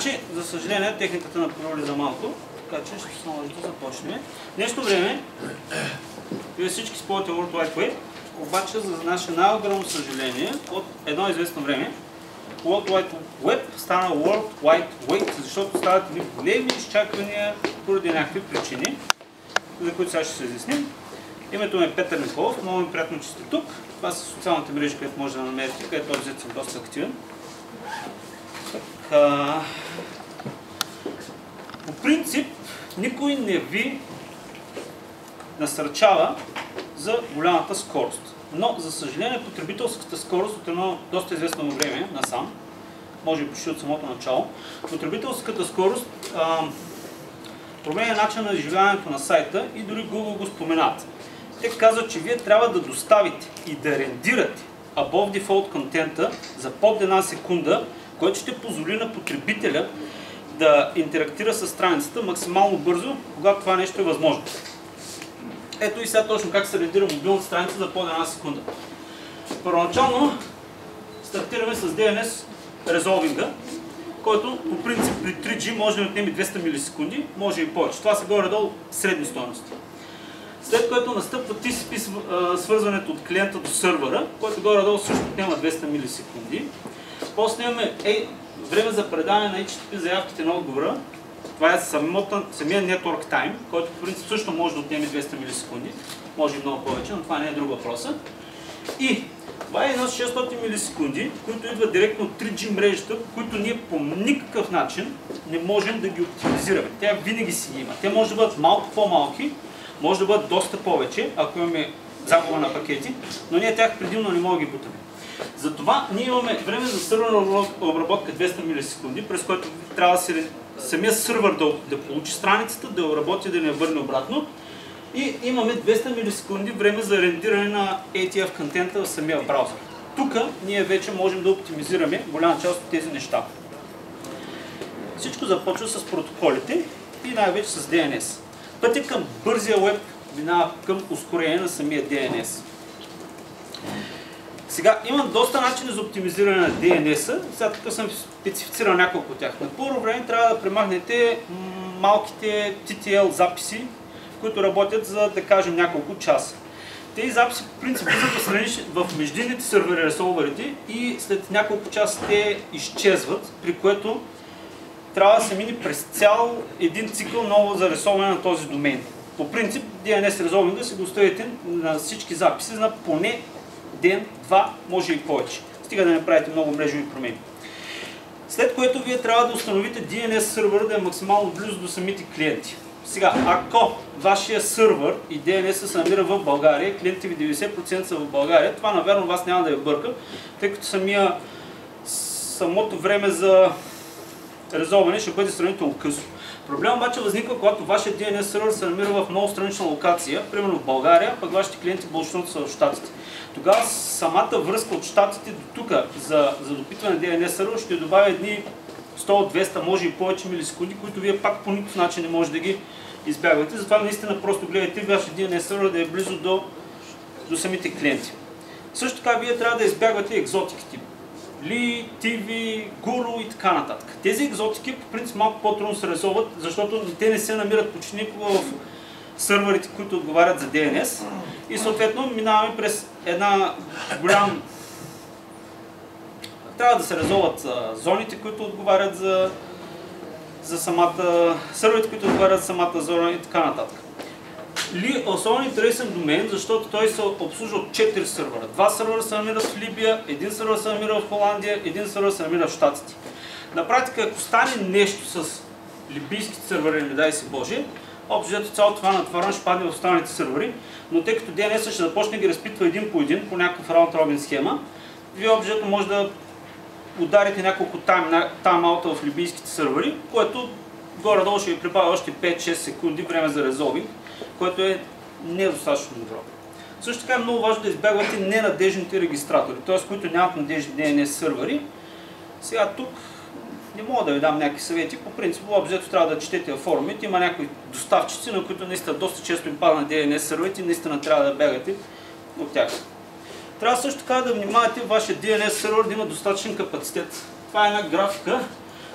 Значи, за съжаление, техниката направи за малко, така че ще се наложи да започнем. Днешно време, вие всички спомняте World Wide Web, обаче за наше най-огромно съжаление, от едно известно време, World Wide Web стана World Wide Wait, защото стават едни големи изчаквания поради някакви причини, за които сега ще се изясним. Името ми е Петър Николов, много ми приятно, че сте тук. Това са социалните мрежи, където може да намерите, където обзет съм доста активен. По принцип, никой не ви насърчава за голямата скорост. Но, за съжаление, потребителската скорост от едно доста известно време насам, може и почти от самото начало, потребителската скорост променя начин на изживяването на сайта и дори Google го споменат. Те казват, че вие трябва да доставите и да рендирате above default контента за под една секунда, който ще позволи на потребителя да интерактира с страницата максимално бързо, когато това нещо е възможно. Ето и сега точно как се рендира мобилната страница за под една секунда. Първоначално стартираме с DNS резолвинга, който по принцип при 3G може да отнеме 200 милисекунди, може и повече. Това са горе-долу средни стойности. След което настъпва TCP свързването от клиента до сървъра, който горе-долу също отнема 200 милисекунди. После имаме време за предаване на HTTP заявките на отговора. Това е самия network time, който по принцип също може да отнеме 200 милисекунди. Може и много повече, но това не е друг въпрос. И това е едно 600 милисекунди, които идват директно от 3G мрежата, които ние по никакъв начин не можем да ги оптимизираме. Тя винаги си ги има. Те може да бъдат малко по-малки, може да бъдат доста повече, ако имаме загуба на пакети, но ние тях предимно не можем да ги бутаме. Затова ние имаме време за сървърна обработка 200 милисекунди, през което трябва самия сървър да получи страницата, да я обработи, да не я върне обратно. И имаме 200 милисекунди време за рендиране на ATF контента в самия браузър. Тук ние вече можем да оптимизираме голяма част от тези неща. Всичко започва с протоколите и най-вече с DNS. Пътя към бързия веб минава към ускорение на самия DNS. Сега, имам доста начини за оптимизиране на DNS-а. Сега тук съм специфицирал няколко от тях. На първо време трябва да премахнете малките TTL записи, които работят за, да кажем, няколко часа. Тези записи по принцип влизат да сравниш в междинните сървъри, ресолверите и след няколко часа те изчезват, при което трябва да се мине през цял един цикъл ново за ресолване на този домен. По принцип, DNS резолвинга си го оставите на всички записи на поне ден, два, може и повече. Стига да не правите много мрежови промени. След което вие трябва да установите DNS сървър да е максимално близо до самите клиенти. Сега, ако вашия сървър и DNS се намира в България, клиентите ви 90% са в България, това наверно вас няма да я бърка, тъй като самото време за резолване ще бъде сравнително късо. Проблем обаче възниква, когато вашия DNS сървър се намира в много странична локация, примерно в България, пък вашите клиенти бълшинството са в Щатите. Тогава самата връзка от Щатите до тук за допитване на DNS сървър ще добавя едни 100-200, може и повече милисекунди, които вие пак по никакъв начин не може да ги избягвате. Затова наистина просто гледайте вашия DNS сървър да е близо до самите клиенти. Също така вие трябва да избягвате екзотиките. Ли, TV, Guru и така нататък. Тези екзотики по принцип малко по-трудно се резолват, защото те не се намират почти никога в сървърите, които отговарят за DNS. И съответно минаваме през една голям... Трябва да се резолват зоните, които отговарят за самата... сървърите, които отговарят за самата зона и така нататък. Ли особено интересен домен, защото той се обслужва от 4 сървъра. 2 сървъра се намират в Либия, 1 сървър се намира в Холандия, 1 сървър се намира в Щатите. На практика, ако стане нещо с либийските сървъри, не дай си Боже, общо цялото това натварване ще падне в останалите сървъри, но тъй като DNS ще започне да ги разпитва един по един по някакъв раунд-робин схема, вие общо може да ударите няколко тайм-аута в либийските сървъри, което горе-долу ще ви прибавя още 5-6 секунди време за резолвинг, което е недостатъчно добро. Също така е много важно да избягвате ненадежните регистратори, т.е. които нямат надежни DNS сървъри. Сега тук не мога да ви дам някакви съвети, по принцип обзето трябва да четете във форумите, има някои доставчици, на които наистина доста често им пада на DNS сървърите и наистина трябва да бягате от тях. Трябва също така да внимавате вашия DNS сървър да има достатъчен капацитет. Това е една графика,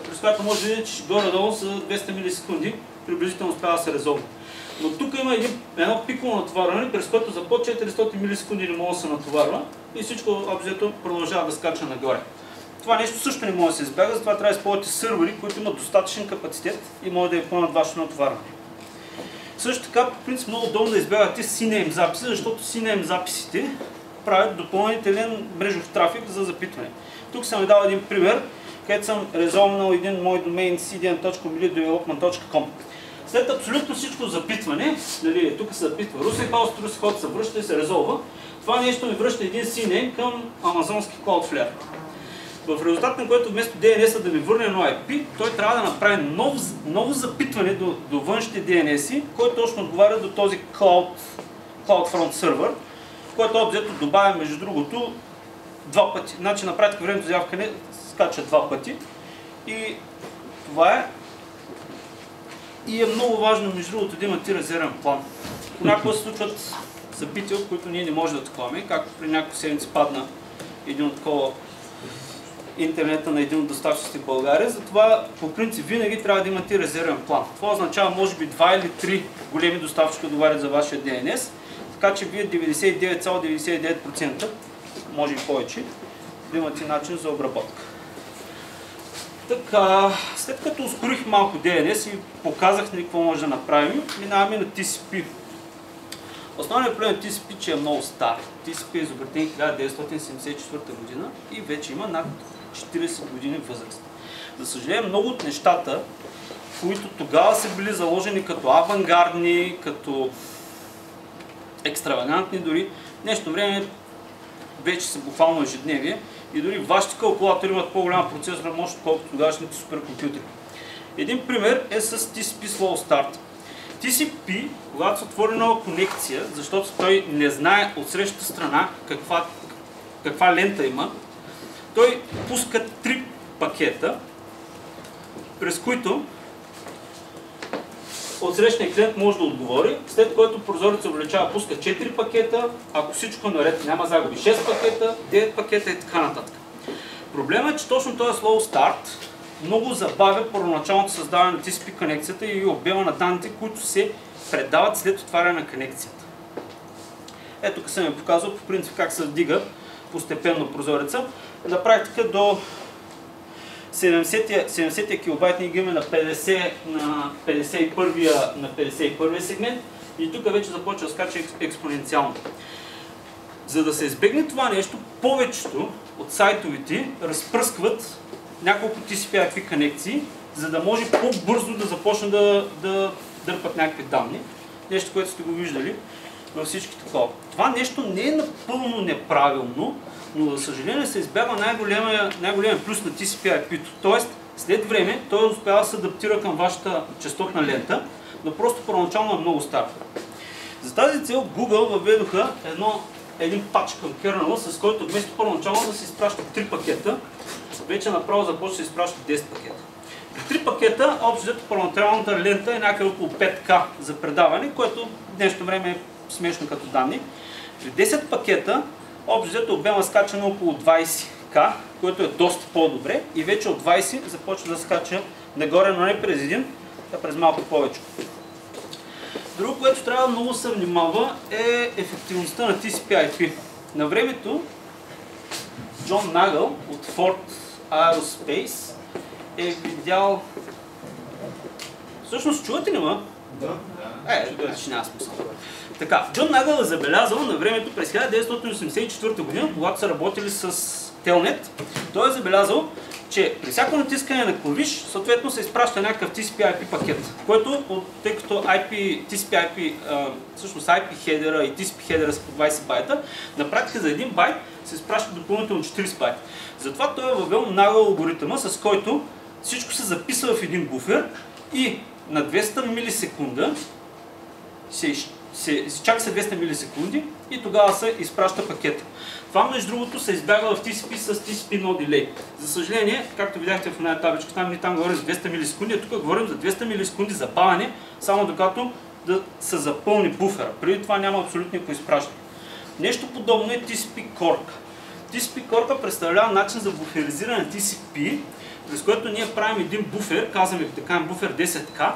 през която може да видите, че горе-долу за 200 милисекунди приблизително успява да се резолва. Но тук има едно пиково натоварване, през което за под 400 милисекунди не може да се натоварва и всичко общо продължава да скача нагоре. Това нещо също не може да се избяга, затова трябва да използвате сървъри, които имат достатъчен капацитет и могат да изпълнят вашето натоварване. Също така, по принцип, много удобно да избягате CNAME записи, защото CNAME записите правят допълнителен мрежов трафик за запитване. Тук съм ви дал един пример, където съм резолвнал един мой домен cdn.milidevelopment.com. След абсолютно всичко запитване, нали, тук се запитва RuSeHost се връща и се резолва, това нещо ми връща един CNAME към амазонски Cloudflare. В резултат на което вместо DNS-а да ми върне едно IP, той трябва да направи ново запитване до външните DNS-и, който точно отговаря до този CloudFront сервер, който обзето добавя между другото два пъти. Значи на практика времето за явкане скача два пъти и това е. И е много важно между другото да имате резервен план. Понякога се случват събития, от които ние не можем да атакуваме, както при някакви седмици падна един такова интернета на един от доставчиците в България, затова по принцип винаги трябва да имате резервен план. Това означава може би 2 или 3 големи доставчика договарят за вашия DNS, така че вие 99,99%, може и повече, да имате начин за обработка. Така, след като ускорих малко DNS и показах какво може да направим, минаваме на TCP. Основният проблем на TCP, че е много стар. TCP е изобретен 1974 година и вече има над 40 години възраст. За съжаление, много от нещата, които тогава са били заложени като авангардни, като екстравагантни дори, нещо време вече са буквално ежедневие и дори вашите калкулатори имат по-голяма процесорна мощ, отколкото тогавашните суперкомпютри. Един пример е с TCP Slow Start. TCP, когато се отвори нова конекция, защото той не знае от срещата страна каква лента има, той пуска 3 пакета, през които отсрещният клиент може да отговори, след което прозорец се увеличава, пуска 4 пакета, ако всичко е наред, няма загуби, 6 пакета, 9 пакета и така нататък. Проблемът е, че точно този slow start много забавя първоначалното създаване на TCP конекцията и обема на данните, които се предават след отваряне на конекцията. Ето тук съм ви показал по принцип как се вдига постепенно прозореца. На практика до 70 килобайт ние ги имаме на 51-я сегмент и тук вече започва да скача експоненциално. За да се избегне това нещо, повечето от сайтовете разпръскват няколко TCP/IP конекции, за да може по-бързо да започне да дърпат някакви данни. Нещо, което сте го виждали във всички такова. Това нещо не е напълно неправилно, но за съжаление се избягва най-големия плюс на TCP/IP-то. Тоест, след време той успява да се адаптира към вашата честотна лента, но просто първоначално е много стар. За тази цел Google въведоха един патч към кернела, с който вместо първоначално да се изпраща 3 пакета, вече направо започва да се изпраща 10 пакета. При 3 пакета, общо първоначалната лента е някъде около 5К за предаване, което в днешно време е смешно като данни. При 10 пакета, общо обема скача на около 20К, което е доста по-добре и вече от 20 започва да скача нагоре, но не през един, а през малко повече. Друго, което трябва много се внимава е ефективността на TCP/IP. На времето Джон Нагъл от Ford Aerospace е видял... Всъщност чувате ли ма? Да. Ще няма смисъл. Така, Джон Нагъл е забелязал на времето през 1984 година, когато са работили с Telnet, той е забелязал, че при всяко натискане на клавиш, съответно се изпраща някакъв TCP/IP пакет, който, тъй като TCP/IP, всъщност IP хедера и TCP хедера са по 20 байта, на практика за 1 байт се изпраща допълнително 40 байта. Затова той е въвел Nagel алгоритъма, с който всичко се записва в един буфер и на 200 милисекунда чака се 200 милисекунди и тогава се изпраща пакета. Това между другото се избягва в TCP с TCP no delay. За съжаление, както видяхте в една табличка, там говорим за 200 милисекунди, а тук говорим за 200 милисекунди забавяне, само докато да се запълни буфера. Преди това няма абсолютно никакво изпращане. Нещо подобно е TCP Cork. TCP корка представлява начин за буферизиране на TCP, през което ние правим един буфер, казваме така буфер 10К,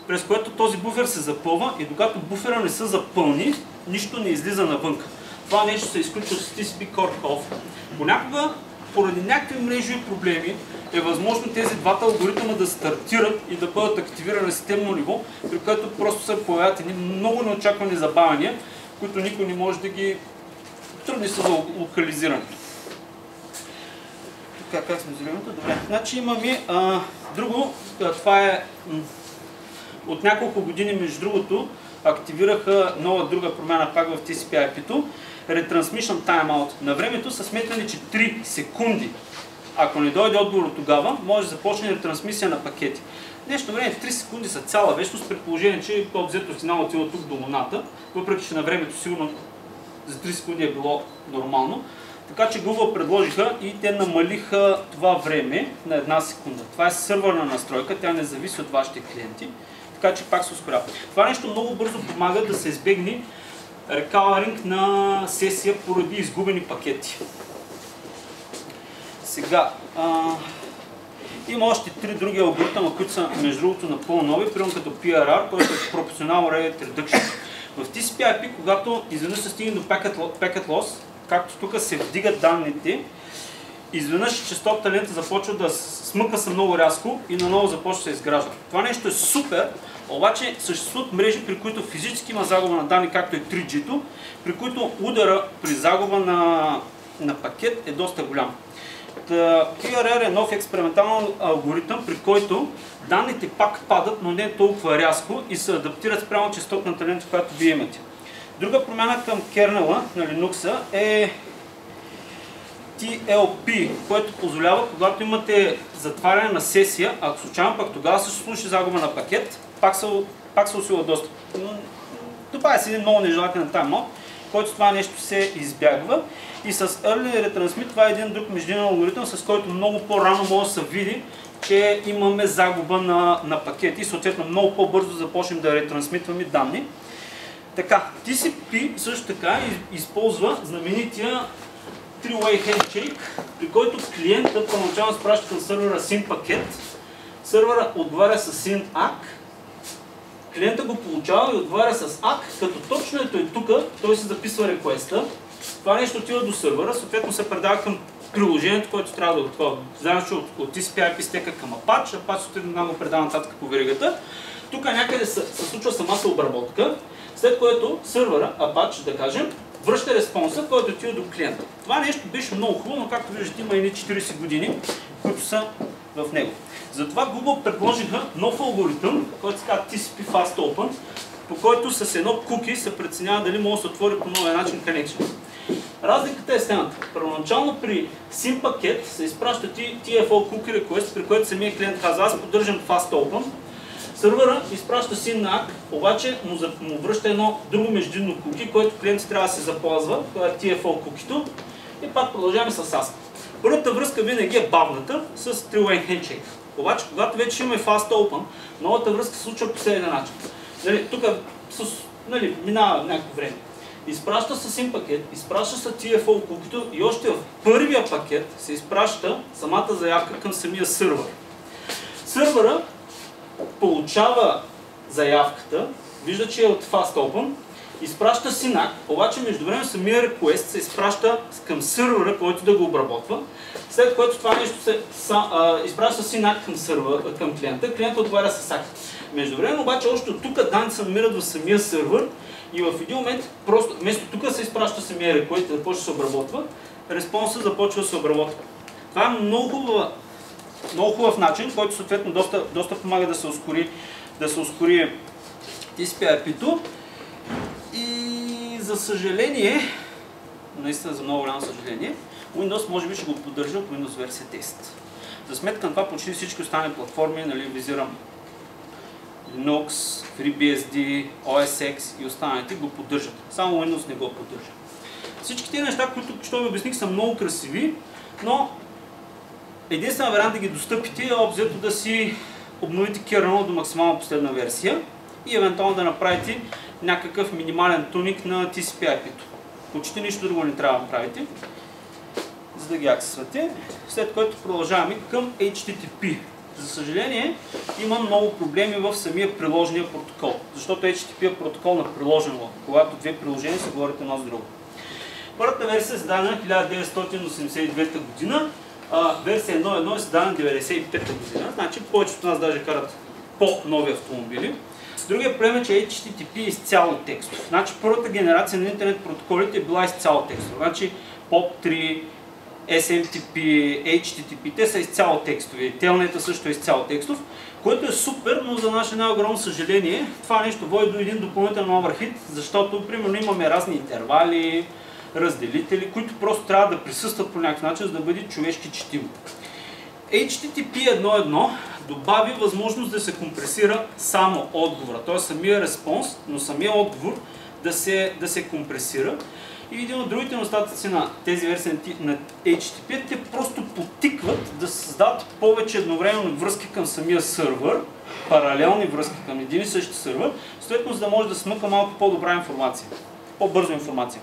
през което този буфер се запълва и докато буфера не се запълни, нищо не излиза навънка. Това нещо се изключва с TCP Core Off. Понякога, поради някакви мрежови проблеми, е възможно тези двата алгоритъма да стартират и да бъдат активирани на системно ниво, при което просто се появяват едни много неочаквани забавяния, които никой не може да ги трудни са за локализиране. Така, как сме взели? Добре. Значи имаме друго, това е от няколко години, между другото, активираха нова друга промяна пак в TCP/IP-то, Retransmission Timeout. На времето са сметнали, че 3 секунди, ако не дойде отговор от тогава, може да започне ретрансмисия на пакети. Днешно време 3 секунди са цяла вечност, при положение, че взето сигнал отива тук до Луната, въпреки че на времето сигурно за 3 секунди е било нормално. Така че Google предложиха и те намалиха това време на 1 секунда. Това е сървърна настройка, тя не зависи от вашите клиенти, така че пак се ускорява. Това нещо много бързо помага да се избегне рекаларинг на сесия поради изгубени пакети. Сега, има още 3 други алгоритъма, които са между другото напълно нови, примерно като PRR, който е Proportional Rate Reduction. В TCP/IP, когато изведнъж се стигне до packet loss, както тук се вдигат данните, изведнъж честотната лента започва да смъка се много рязко и наново започва да се изгражда. Това нещо е супер, обаче съществуват мрежи, при които физически има загуба на данни, както и 3G-то, при които удара при загуба на пакет е доста голям. PRR е нов експериментален алгоритъм, при който данните пак падат, но не толкова рязко и се адаптират спрямо честотната лента, която вие имате. Друга промяна към кернела на Linux е TLP, което позволява, когато имате затваряне на сесия, ако случайно пък тогава се случи загуба на пакет, пак се усилва достъп. Това е един много нежелателен таймаут, който това нещо се избягва. И с Early Retransmit това е един друг междинен алгоритъм, с който много по-рано може да се види, че имаме загуба на пакети и съответно много по-бързо започнем да ретрансмитваме данни. Така, TCP също така използва знаменития Three-Way Handshake, при който клиентът първоначално спраща към сървъра SYN пакет, сървъра отговаря с SYN ACK, клиентът го получава и отговаря с ACK, като точно ето е тук, той се записва реквеста, това нещо отива до сървъра, съответно се предава към приложението, което трябва да отива. Знаем, че от TCP/IP стека към Apache, Apache съответно го предава нататък по веригата. Тук някъде се случва самата обработка, след което сървъра, Apache да кажем, връща респонса, който отива до клиента. Това нещо беше много хубаво, но както виждате има едни 40 години, които са в него. Затова Google предложиха нов алгоритъм, който се казва TCP Fast Open, по който с едно cookie се преценява дали може да се отвори по новия начин connection. Разликата е следната. Първоначално при SYN пакет се изпраща TFL cookie request, при който самия клиент казва: аз поддържам Fast Open. Сървъра изпраща SYN на ACK, обаче му връща едно друго междинно cookie, което клиентът трябва да се запазва, това е TFL cookie-то, и пак продължаваме с ASP. Първата връзка винаги е бавната с Three-Way Handshake. Обаче, когато вече имаме Fast Open, новата връзка се случва по следния начин. Тук минава някакво време. Изпраща се SYN пакет, изпраща се TFL cookie-то и още в първия пакет се изпраща самата заявка към самия сървър. Сървъра получава заявката, вижда, че е от Fast Open, изпраща SYN-ACK, обаче междувременно самия request се изпраща към сървъра, който да го обработва, след което това нещо се изпраща SYN-ACK към сървъра, към клиента, клиентът отговаря с ACK. Междувременно обаче още от тук данните се намират в самия сървър и в един момент просто вместо тук се изпраща самия request да почне да се обработва, респонсът започва да се обработва. Това е много хубав начин, който съответно доста помага да се ускори TCP/IP-то. И за съжаление, наистина за много голямо съжаление, Windows може би ще го поддържа от Windows версия 10. За сметка на това почти всички останали платформи, визирам Linux, FreeBSD, OS X и останалите го поддържат. Само Windows не го поддържа. Всички тези неща, които що ви обясних, са много красиви, но единствена вариант да ги достъпите е обзето да си обновите кернела до максимално последна версия и евентуално да направите някакъв минимален тунинг на TCP/IP-то. Почти нищо друго не трябва да правите. за да ги аксесвате, след което продължаваме към HTTP. За съжаление, има много проблеми в самия приложения протокол, защото HTTP е протокол на приложено, когато две приложения се говорят едно с друго. Първата версия е създадена в 1989 година, версия 1.1 е създадена в 1995 година, значи повечето от нас даже карат по-нови автомобили. Другия проблем е, че HTTP е изцяло текстов. Значи първата генерация на интернет протоколите е била изцяло текстов. Значи POP3, SMTP, HTTP, те са изцяло текстови. Телнета също е изцяло текстов, което е супер, но за наше най-огромно съжаление това нещо води до един допълнителен overhead, защото примерно имаме разни интервали, разделители, които просто трябва да присъстват по някакъв начин, за да бъде човешки четимо. HTTP 1.1 добави възможност да се компресира само отговора, т.е. самия респонс, но самия отговор да се компресира. И един от другите недостатъци на тези версии на HTTP, те просто потикват да създадат повече едновременно връзки към самия сървър, паралелни връзки към един и същи сървър, съответно за да може да смъка малко по-добра информация, по-бързо информация.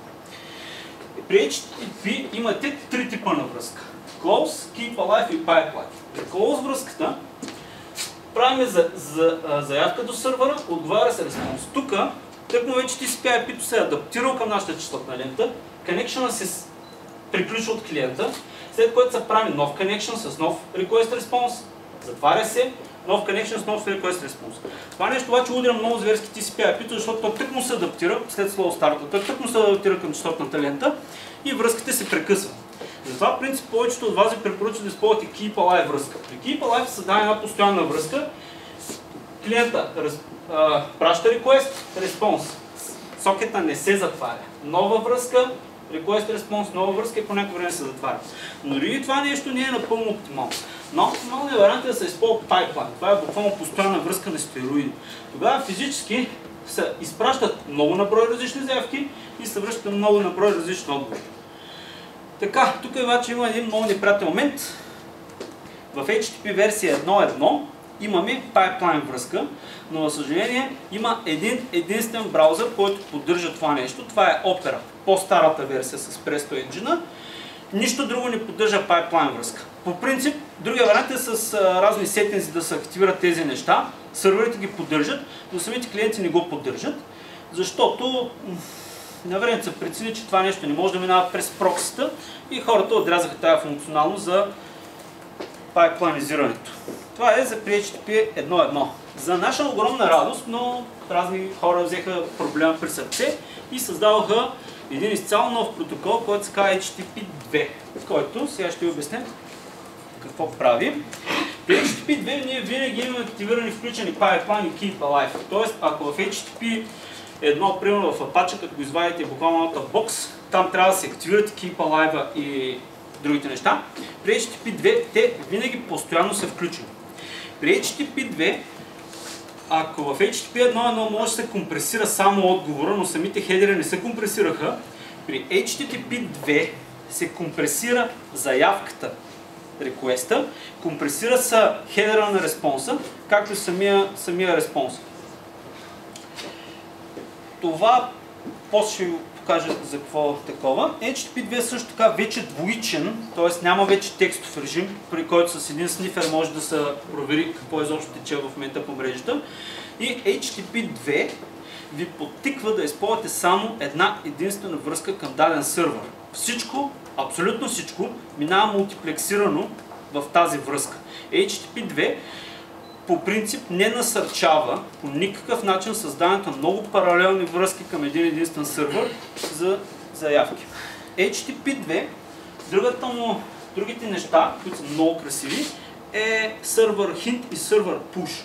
При HTTP имате три типа на връзка. Close, Keep Alive и Pipeline. При Close връзката правим заявка до сървъра, отговаря се респонс. Тук, тъкмо вече TCP IP-то се е адаптирал към нашата честотна лента, connection се приключва от клиента, след което се прави нов connection с нов request response, затваря се, нов connection с нов request response. Това нещо обаче удря много зверски TCP IP-то, защото той тъкмо се адаптира след slow старта, той тъкмо се адаптира към честотната лента и връзките се прекъсват. Затова в принцип повечето от вас ви препоръчват да използвате Keep Alive връзка. При Keep Alive се създава една постоянна връзка, клиента праща request, response. Сокета не се затваря. Нова връзка, request, response, нова връзка и по някакво време се затваря. Но дори това нещо не е напълно оптимално. Но оптималният вариант е да се използва pipeline. Това е буквално постоянна връзка на стероиди. Тогава физически се изпращат много наброй различни заявки и се връщат много наброй различни отговори. Така, тук обаче има един много неприятен момент. В HTTP версия 1.1 имаме pipeline връзка, но за съжаление има единствен браузър, който поддържа това нещо. Това е Opera, по-старата версия с Presto Engine. Нищо друго не поддържа pipeline връзка. По принцип, другия вариант е с разни сеттинзи да се активират тези неща. Сървърите ги поддържат, но самите клиенти не го поддържат, защото на време се прецени, че това нещо не може да минава през проксита и хората отрязаха тази функционалност за пайпланизирането. Това е за HTTP 1.1. За наша огромна радост, но разни хора взеха проблема при сърце и създаваха един изцяло нов протокол, който се казва HTTP 2, който сега ще ви обясня какво прави. При HTTP 2 ние винаги имаме активирани включени pipeline и Keep Alive. Тоест, ако в HTTP едно, примерно в Apache, като го извадите буквално от бокс, там трябва да се активират Keep Alive и другите неща. При HTTP 2 те винаги постоянно са включени. При HTTP 2, ако в HTTP 1.1 може да се компресира само отговора, но самите хедери не се компресираха, при HTTP 2 се компресира заявката, реквеста, компресира се хедера на респонса, както и самия респонс. Това после ще ви покажа за какво такова. HTTP 2 също така вече двоичен, т.е. няма вече текстов режим, при който с един снифер може да се провери какво изобщо тече в момента по мрежата. И HTTP 2 ви подтиква да използвате само една единствена връзка към даден сървър. Всичко, абсолютно всичко, минава мултиплексирано в тази връзка. HTTP 2 по принцип не насърчава по никакъв начин създаването на много паралелни връзки към един единствен сървър за заявки. HTTP 2, другите неща, които са много красиви, е сервер hint и сервер push.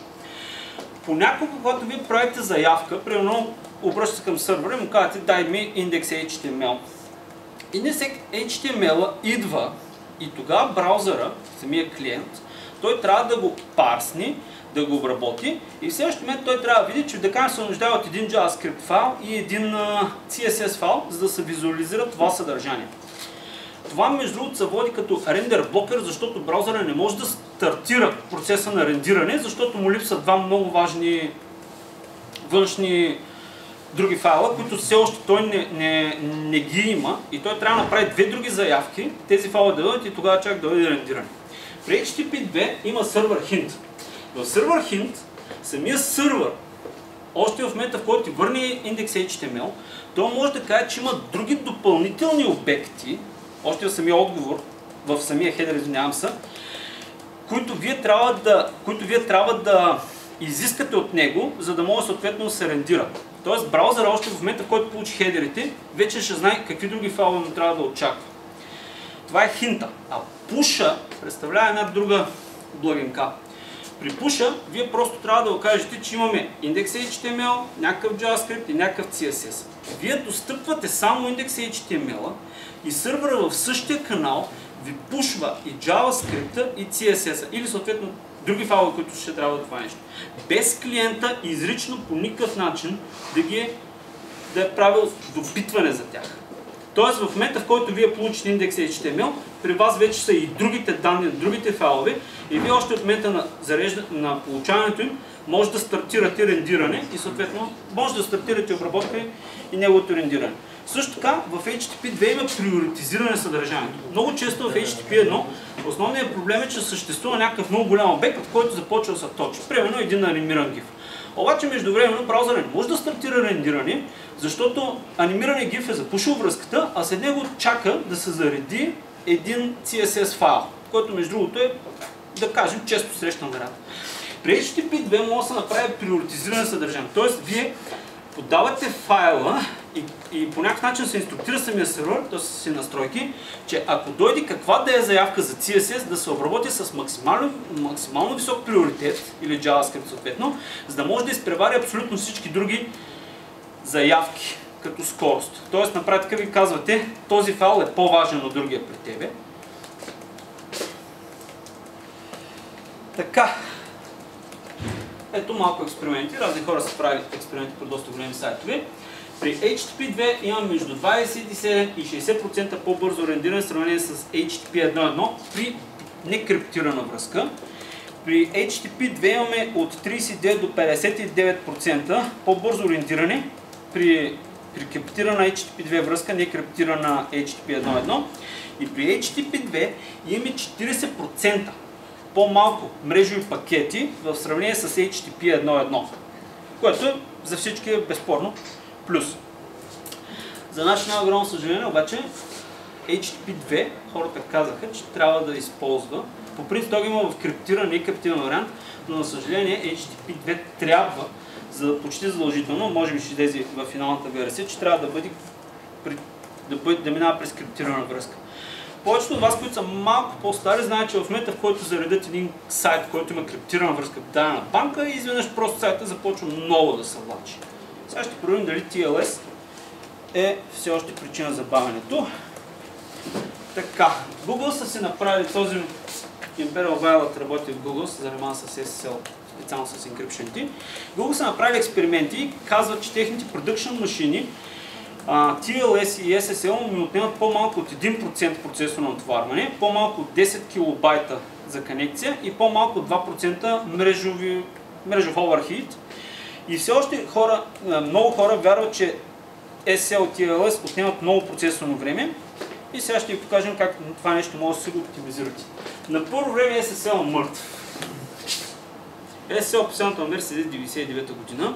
Понякога, когато вие правите заявка, примерно обръщате към сървъра и му казвате дай ми индекс HTML. Индекс HTML идва и тогава браузъра, самия клиент, той трябва да го парсни, да го обработи и в следващия момент той трябва да види, че дека се нуждае от един JavaScript файл и един CSS файл, за да се визуализира това съдържание. Това между другото се води като рендер блокер, защото браузъра не може да стартира процеса на рендиране, защото му липсват два много важни външни други файла, които все още той не ги има и той трябва да направи две други заявки, тези файла да дойдат и тогава чак да бъде рендиран. При HTTP 2 има сервер hint. В сервер hint самия сървър, още в момента в който ти върне индекс HTML, той може да каже, че има други допълнителни обекти, още в самия отговор, в самия хедер, извинявам се, които вие трябва да изискате от него, за да може съответно да се рендира. Тоест браузъра още в момента, в който получи хедерите, вече ще знае какви други файлове му трябва да очаква. Това е хинта. А пуша представлява една друга благинка. При пуша, вие просто трябва да го кажете, че имаме индекс HTML, някакъв JavaScript и някакъв CSS. Вие достъпвате само индекс HTML и сървъра в същия канал ви пушва и JavaScript и CSS, или съответно други файлове, които ще трябва да това нещо. Без клиента изрично по никакъв начин да е правил допитване за тях. Тоест в момента, в който вие получите индекс HTML, при вас вече са и другите данни, другите файлове и вие още от момента на получаването им може да стартирате рендиране и съответно може да стартирате обработка и неговото рендиране. Също така в HTTP 2 има приоритизиране на съдържанието. Много често в HTTP 1 основният проблем е, че съществува някакъв много голям обект, от който започва да се точи. Примерно един анимиран GIF. Обаче междувременно браузъра не може да стартира рендиране, защото анимирания GIF е запушил връзката, а след него чака да се зареди един CSS файл, който между другото е, да кажем, често срещан вариант. При HTTP 2 може да се направи приоритизиране на съдържанието. Тоест, вие подавате файла и по някакъв начин се инструктира самия сервер, т.е. с настройки, че ако дойде каква да е заявка за CSS, да се обработи с максимално висок приоритет, или JavaScript съответно, за да може да изпревари абсолютно всички други заявки, като скорост. Тоест, на практика ви казвате, този файл е по-важен от другия при тебе. Така. Ето малко експерименти. Разни хора са правили експерименти по доста големи сайтове. При HTTP 2 има между 27 и 60% по-бързо рендиране в сравнение с HTTP 1.1 при некриптирана връзка. При HTTP 2 имаме от 39 до 59% по-бързо рендиране при криптирана HTTP 2 връзка, некриптирана HTTP 1.1. И при HTTP 2 имаме 40% по-малко мрежови пакети в сравнение с HTTP 1.1, което за всички е безспорно плюс. За наше най-огромно съжаление обаче HTTP 2 хората казаха, че трябва да използва. По принцип той има в криптиран и криптиран вариант, но за съжаление HTTP 2 трябва почти задължително, може би ще излезе в финалната версия, че трябва да минава през криптирана връзка. Повечето от вас, които са малко по-стари, знаят, че в момента, в който заредят един сайт, който има криптирана връзка в дадена банка, и изведнъж просто сайта започва много да се влачи. Сега ще проверим дали TLS е все още причина за бавенето. Така, Google са си направили този Imperial Violet, работи в Google, се занимава с SSL, специално с encryption. Google са направили експерименти и казват, че техните production машини TLS и SSL ми отнемат по-малко от 1% процесорно отварване, по-малко от 10 килобайта за конекция и по-малко от 2% мрежов overheat. И все още много хора вярват, че SSL и TLS отнемат много процесорно време. И сега ще ви покажем как това нещо може да се го оптимизирате. На първо време SSL е мъртв. SSL последната версия е 1999 година.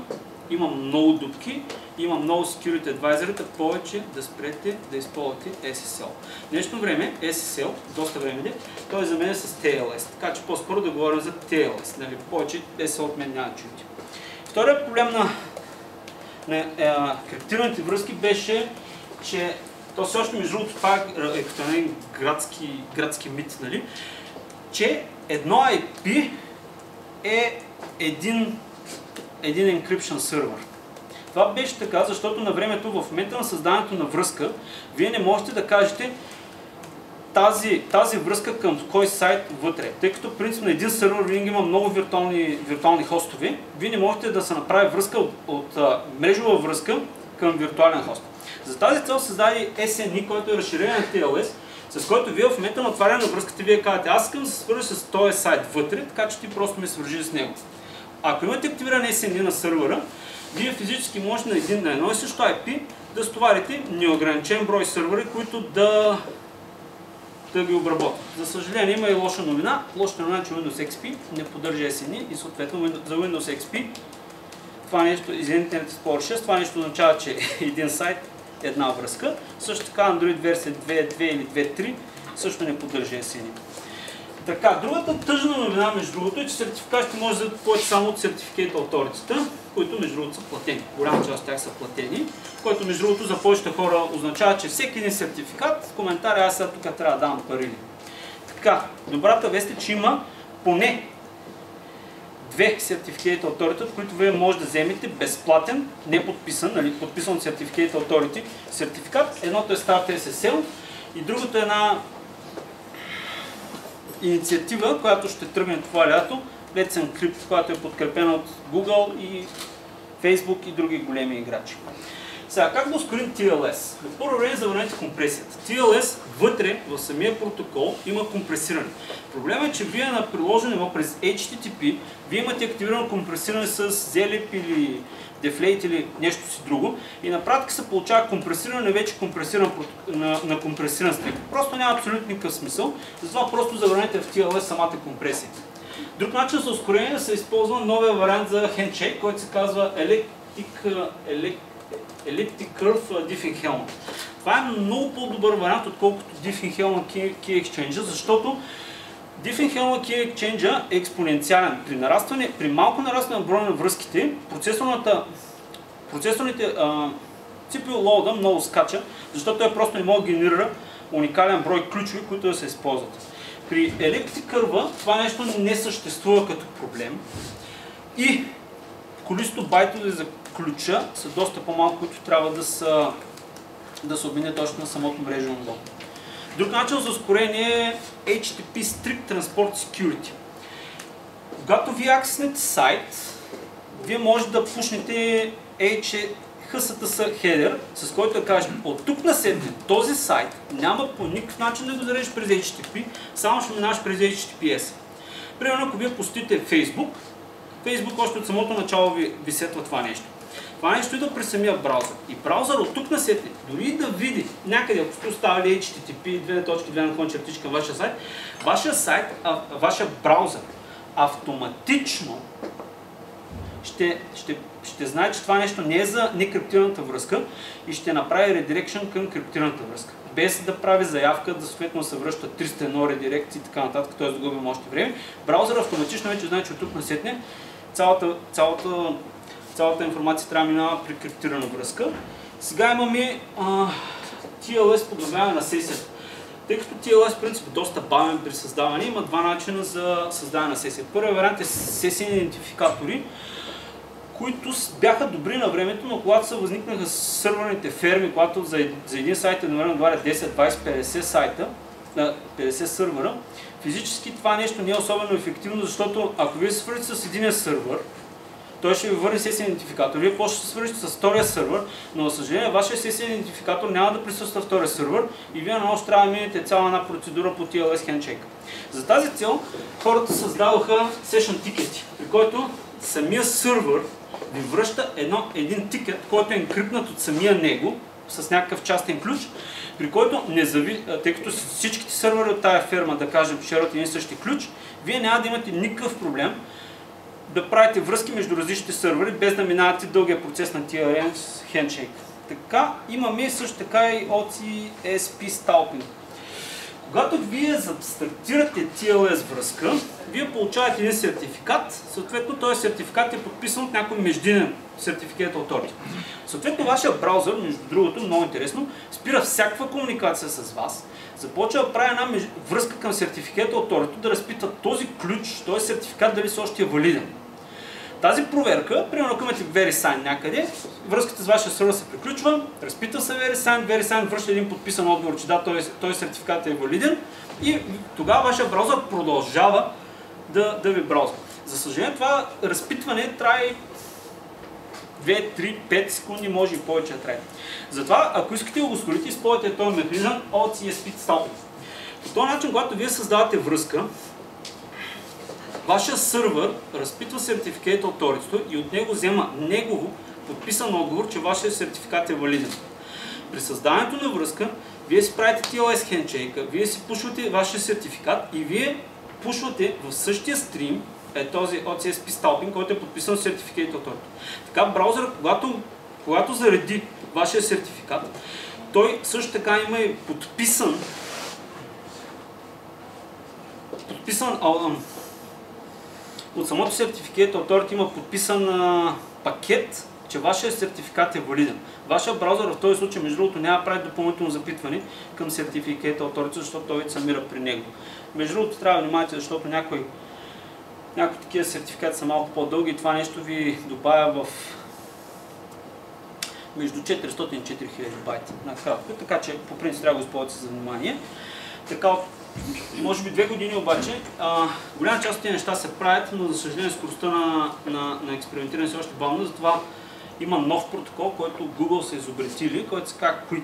Има много дупки, има много security advisor, повече да спрете да използвате SSL. В днешно време SSL, доста време, той е заменен с TLS, така че по-скоро да говорим за TLS, нали? Повече SSL от мен няма чути. Вторият проблем на криптираните връзки беше, че то все още между другото това е като един градски мит, нали? Че едно IP е един encryption сервер. Това беше така, защото на времето, в момента на създаването на връзка, вие не можете да кажете тази връзка към кой сайт вътре. Тъй като принцип на един сервер винаги има много виртуални хостове, вие не можете да се направи връзка от мрежова връзка към виртуален хост. За тази цел създаде SNI, който е разширение на TLS, с който вие в момента на отваряне на връзката вие казвате, аз искам да се свържа с този сайт вътре, така че ти просто ме свържи с него. Ако имате активиран SNI на сървъра, вие физически можете на едно и също IP да стоварите неограничен брой сървъри, които да ги обработват. За съжаление има и лоша новина. Лошата новина е, че Windows XP не поддържа SNI и съответно за Windows XP това нещо, извините, Explorer 6, това нещо означава, че един сайт, една връзка. Също така Android версия 2.2 или 2.3 също не поддържа SNI. Така, другата тъжна новина, между другото, е, че сертификатите може да купуват само от Certificate Authority-та, които между другото са платени. Голяма част от тях са платени, което между другото за повечето хора означава, че всеки един сертификат в коментаря аз сега тук трябва да давам пари. Така, добрата вест е, че има поне 2 Certificate Authority, които вие може да вземете безплатен, не подписан, нали, подписан от Certificate Authority сертификат. Едното е Start SSL и другото е една инициатива, която ще тръгне това лято, Let's Encrypt, която е подкрепена от Google и Facebook и други големи играчи. Сега, как да ускорим TLS? Първо време забранете компресията. TLS вътре в самия протокол има компресиране. Проблемът е, че вие на приложено ниво през HTTP, вие имате активирано компресиране с ZLIP или Deflate или нещо си друго и на практика се получава компресиране вече на компресиран стрик. Просто няма абсолютно никакъв смисъл, затова просто забранете в TLS самата компресия. Друг начин за ускорение да се използва новия вариант за Handshake, който се казва Elliptic Curve Diffie-Hellman. Това е много по-добър вариант, отколкото Diffie-Hellman Key Exchange, защото Diffie-Hellman Key Exchange е експоненциален. При малко нарастване на броя на връзките, процесорните CPU load много скача, защото той просто не може да генерира уникален брой ключови, които да се използват. При Elliptic Curve това нещо не съществува като проблем и количеството байтове за ключа са доста по-малко, които трябва да се обменят точно на самото мрежено ниво. Друг начин за ускорение е HTTP Strict Transport Security. Когато вие аксеснете сайт, вие може да пушнете HTTPS хедер, с който да кажете от тук насетне този сайт няма по никакъв начин да го зарежеш през HTTP, само ще минаваш през HTTPS. Примерно, ако вие посетите Facebook още от самото начало ви сетва това нещо. Това нещо идва през самия браузър. И браузър от тук насетне, дори да види някъде, ако сте оставили HTTP, към вашия сайт, вашия браузър автоматично ще знае, че това нещо не е за некриптираната връзка и ще направи редирекшън към криптираната връзка. Без да прави заявка, да съответно се връща 301 редирекции и така нататък, т.е. да губим още време. Браузър автоматично вече знае, че от тук насетне цялата информация трябва да минава при криптирана връзка. Сега имаме TLS подобряване на сесията. Тъй като TLS в принцип е доста бавен при създаване, има два начина за създаване на сесия. Първият вариант е сесийни идентификатори, които бяха добри на времето, но когато се възникнаха сървърните ферми, когато за един сайт едновременно отваря 10, 20, 50 сайта, 50 сървъра, физически това нещо не е особено ефективно, защото ако вие се свържете с единия сървър, той ще ви върне сесия идентификатор. Вие после ще се свържете с втория сървър, но за съжаление вашия сесия идентификатор няма да присъства втория сървър и вие на още трябва да минете цяла една процедура по TLS Handshake. За тази цел хората създадоха session ticket, при който самия сървър ви връща един тикет, който е енкриптнат от самия него с някакъв частен ключ, при който тъй като всичките сървъри от тая ферма, да кажем, шерват един същи ключ, вие няма да имате никакъв проблем да правите връзки между различните сървъри, без да минавате дългия процес на TLS Handshake. Така, имаме също така и OCSP Stalking. Когато вие стартирате TLS връзка, вие получавате един сертификат, съответно този сертификат е подписан от някой междинен Certificate Authority. Съответно вашия браузър, между другото, много интересно, спира всякаква комуникация с вас, започва да прави една връзка към Certificate Authority, да разпита този ключ, този сертификат дали все още е валиден. Тази проверка, примерно ако имате VeriSign някъде, връзката с вашия сървър се приключва, разпита се VeriSign връща един подписан отговор, че да, този сертификат е валиден и тогава вашия браузър продължава да ви браузва. За съжаление това разпитване трае 2, 3, 5 секунди, може и повече да трае. Затова, ако искате да го ускорите, използвайте този механизъм OCSP Stalking. По този начин, когато вие създавате връзка, вашия сървър разпитва Certificate Authority и от него взема негово подписан отговор, че вашия сертификат е валиден. При създаването на връзка, вие си правите TLS handshake, вие си пушвате вашия сертификат и вие пушвате в същия стрим този OCSP Stalping, който е подписан Certificate Authority. Така браузър, когато зареди вашия сертификат, той също така има и подписан от самото Certificate Authority има подписан пакет, че вашия сертификат е валиден. Вашия браузър в този случай, между другото, няма да прави допълнително запитване към Certificate Authority, защото той се намира при него. Между другото, трябва да внимавате, защото някои такива сертификати са малко по-дълги и това нещо ви добавя в между 400 и 4000 байта накратко, така че по принцип трябва да го използвате за внимание. Така, може би 2 години обаче, голяма част от тези неща се правят, но за съжаление скоростта на експериментиране е още бавна, затова има нов протокол, който Google са изобретили, който се казва Quick.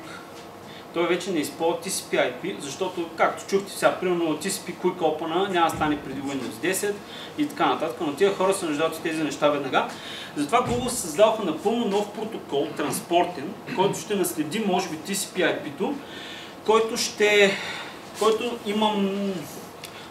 Той вече не използва TCP/IP, защото, както чухте сега, примерно TCP Quick Open няма да стане преди Windows 10 и така нататък, но тия хора се нуждаят от тези неща веднага. Затова Google създадоха напълно нов протокол, транспортен, който ще наследи, може би, TCP/IP-то, който има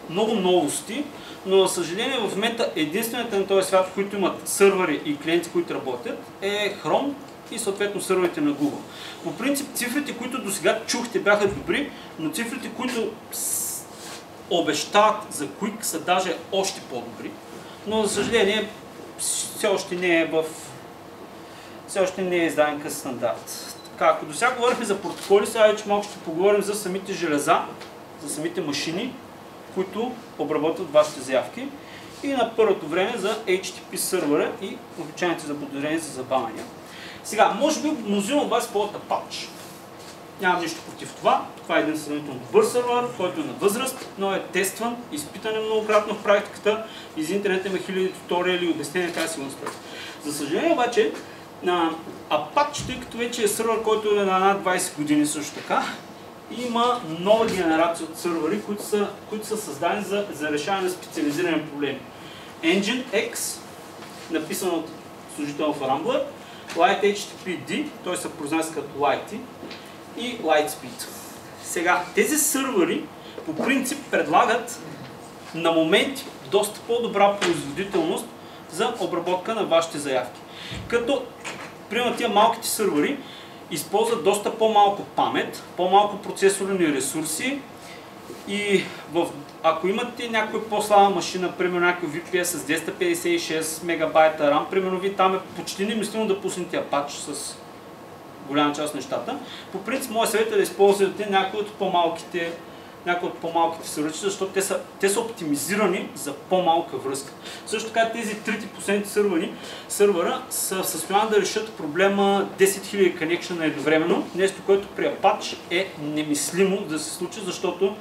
много новости, но за съжаление в момента единствените на този свят, които имат сървъри и клиенти, които работят, е Chrome и съответно сървърите на Google. По принцип цифрите, които до сега чухте, бяха добри, но цифрите, които обещават за Quick, са даже още по-добри. Но за съжаление все още не е издаден къс стандарт. Така, ако до сега говорихме за протоколи, сега вече малко ще поговорим за самите железа, за самите машини, които обработват вашите заявки. И на първото време за HTTP сървъра и обичайните заподозрения за забавяния. Сега, може би мнозина от вас ползват Apache. Нямам нищо против това. Това е един сравнително добър сървър, който е на възраст, но е тестван, изпитан е многократно в практиката. Из интернета има хиляди туториали и обяснения как си го настроят. За съжаление обаче, Apache, тъй като вече е сървър, който е на над 20 години също така, има нова генерация от сървъри, които са създадени за решаване на специализирани проблеми. Nginx, написан от служител в Rambler, LightHTTPD, той се произнася като Lighty, и Lightspeed. Сега, тези сървъри по принцип предлагат на моменти доста по-добра производителност за обработка на вашите заявки. Като, примерно, тия малките сървъри използват доста по-малко памет, по-малко процесорни ресурси и ако имате някоя по-слаба машина, примерно някой VPS с 256 МБ RAM, примерно ви там е почти немислимо да пуснете Apache с голяма част от нещата. По принцип, моят съвет е да използвате някои от по-малките сървъри, защото те са оптимизирани за по-малка връзка. Също така тези трите последните сървъра са в състояние да решат проблема 10 000 connection едновременно, нещо, което при Apache е немислимо да се случи, защото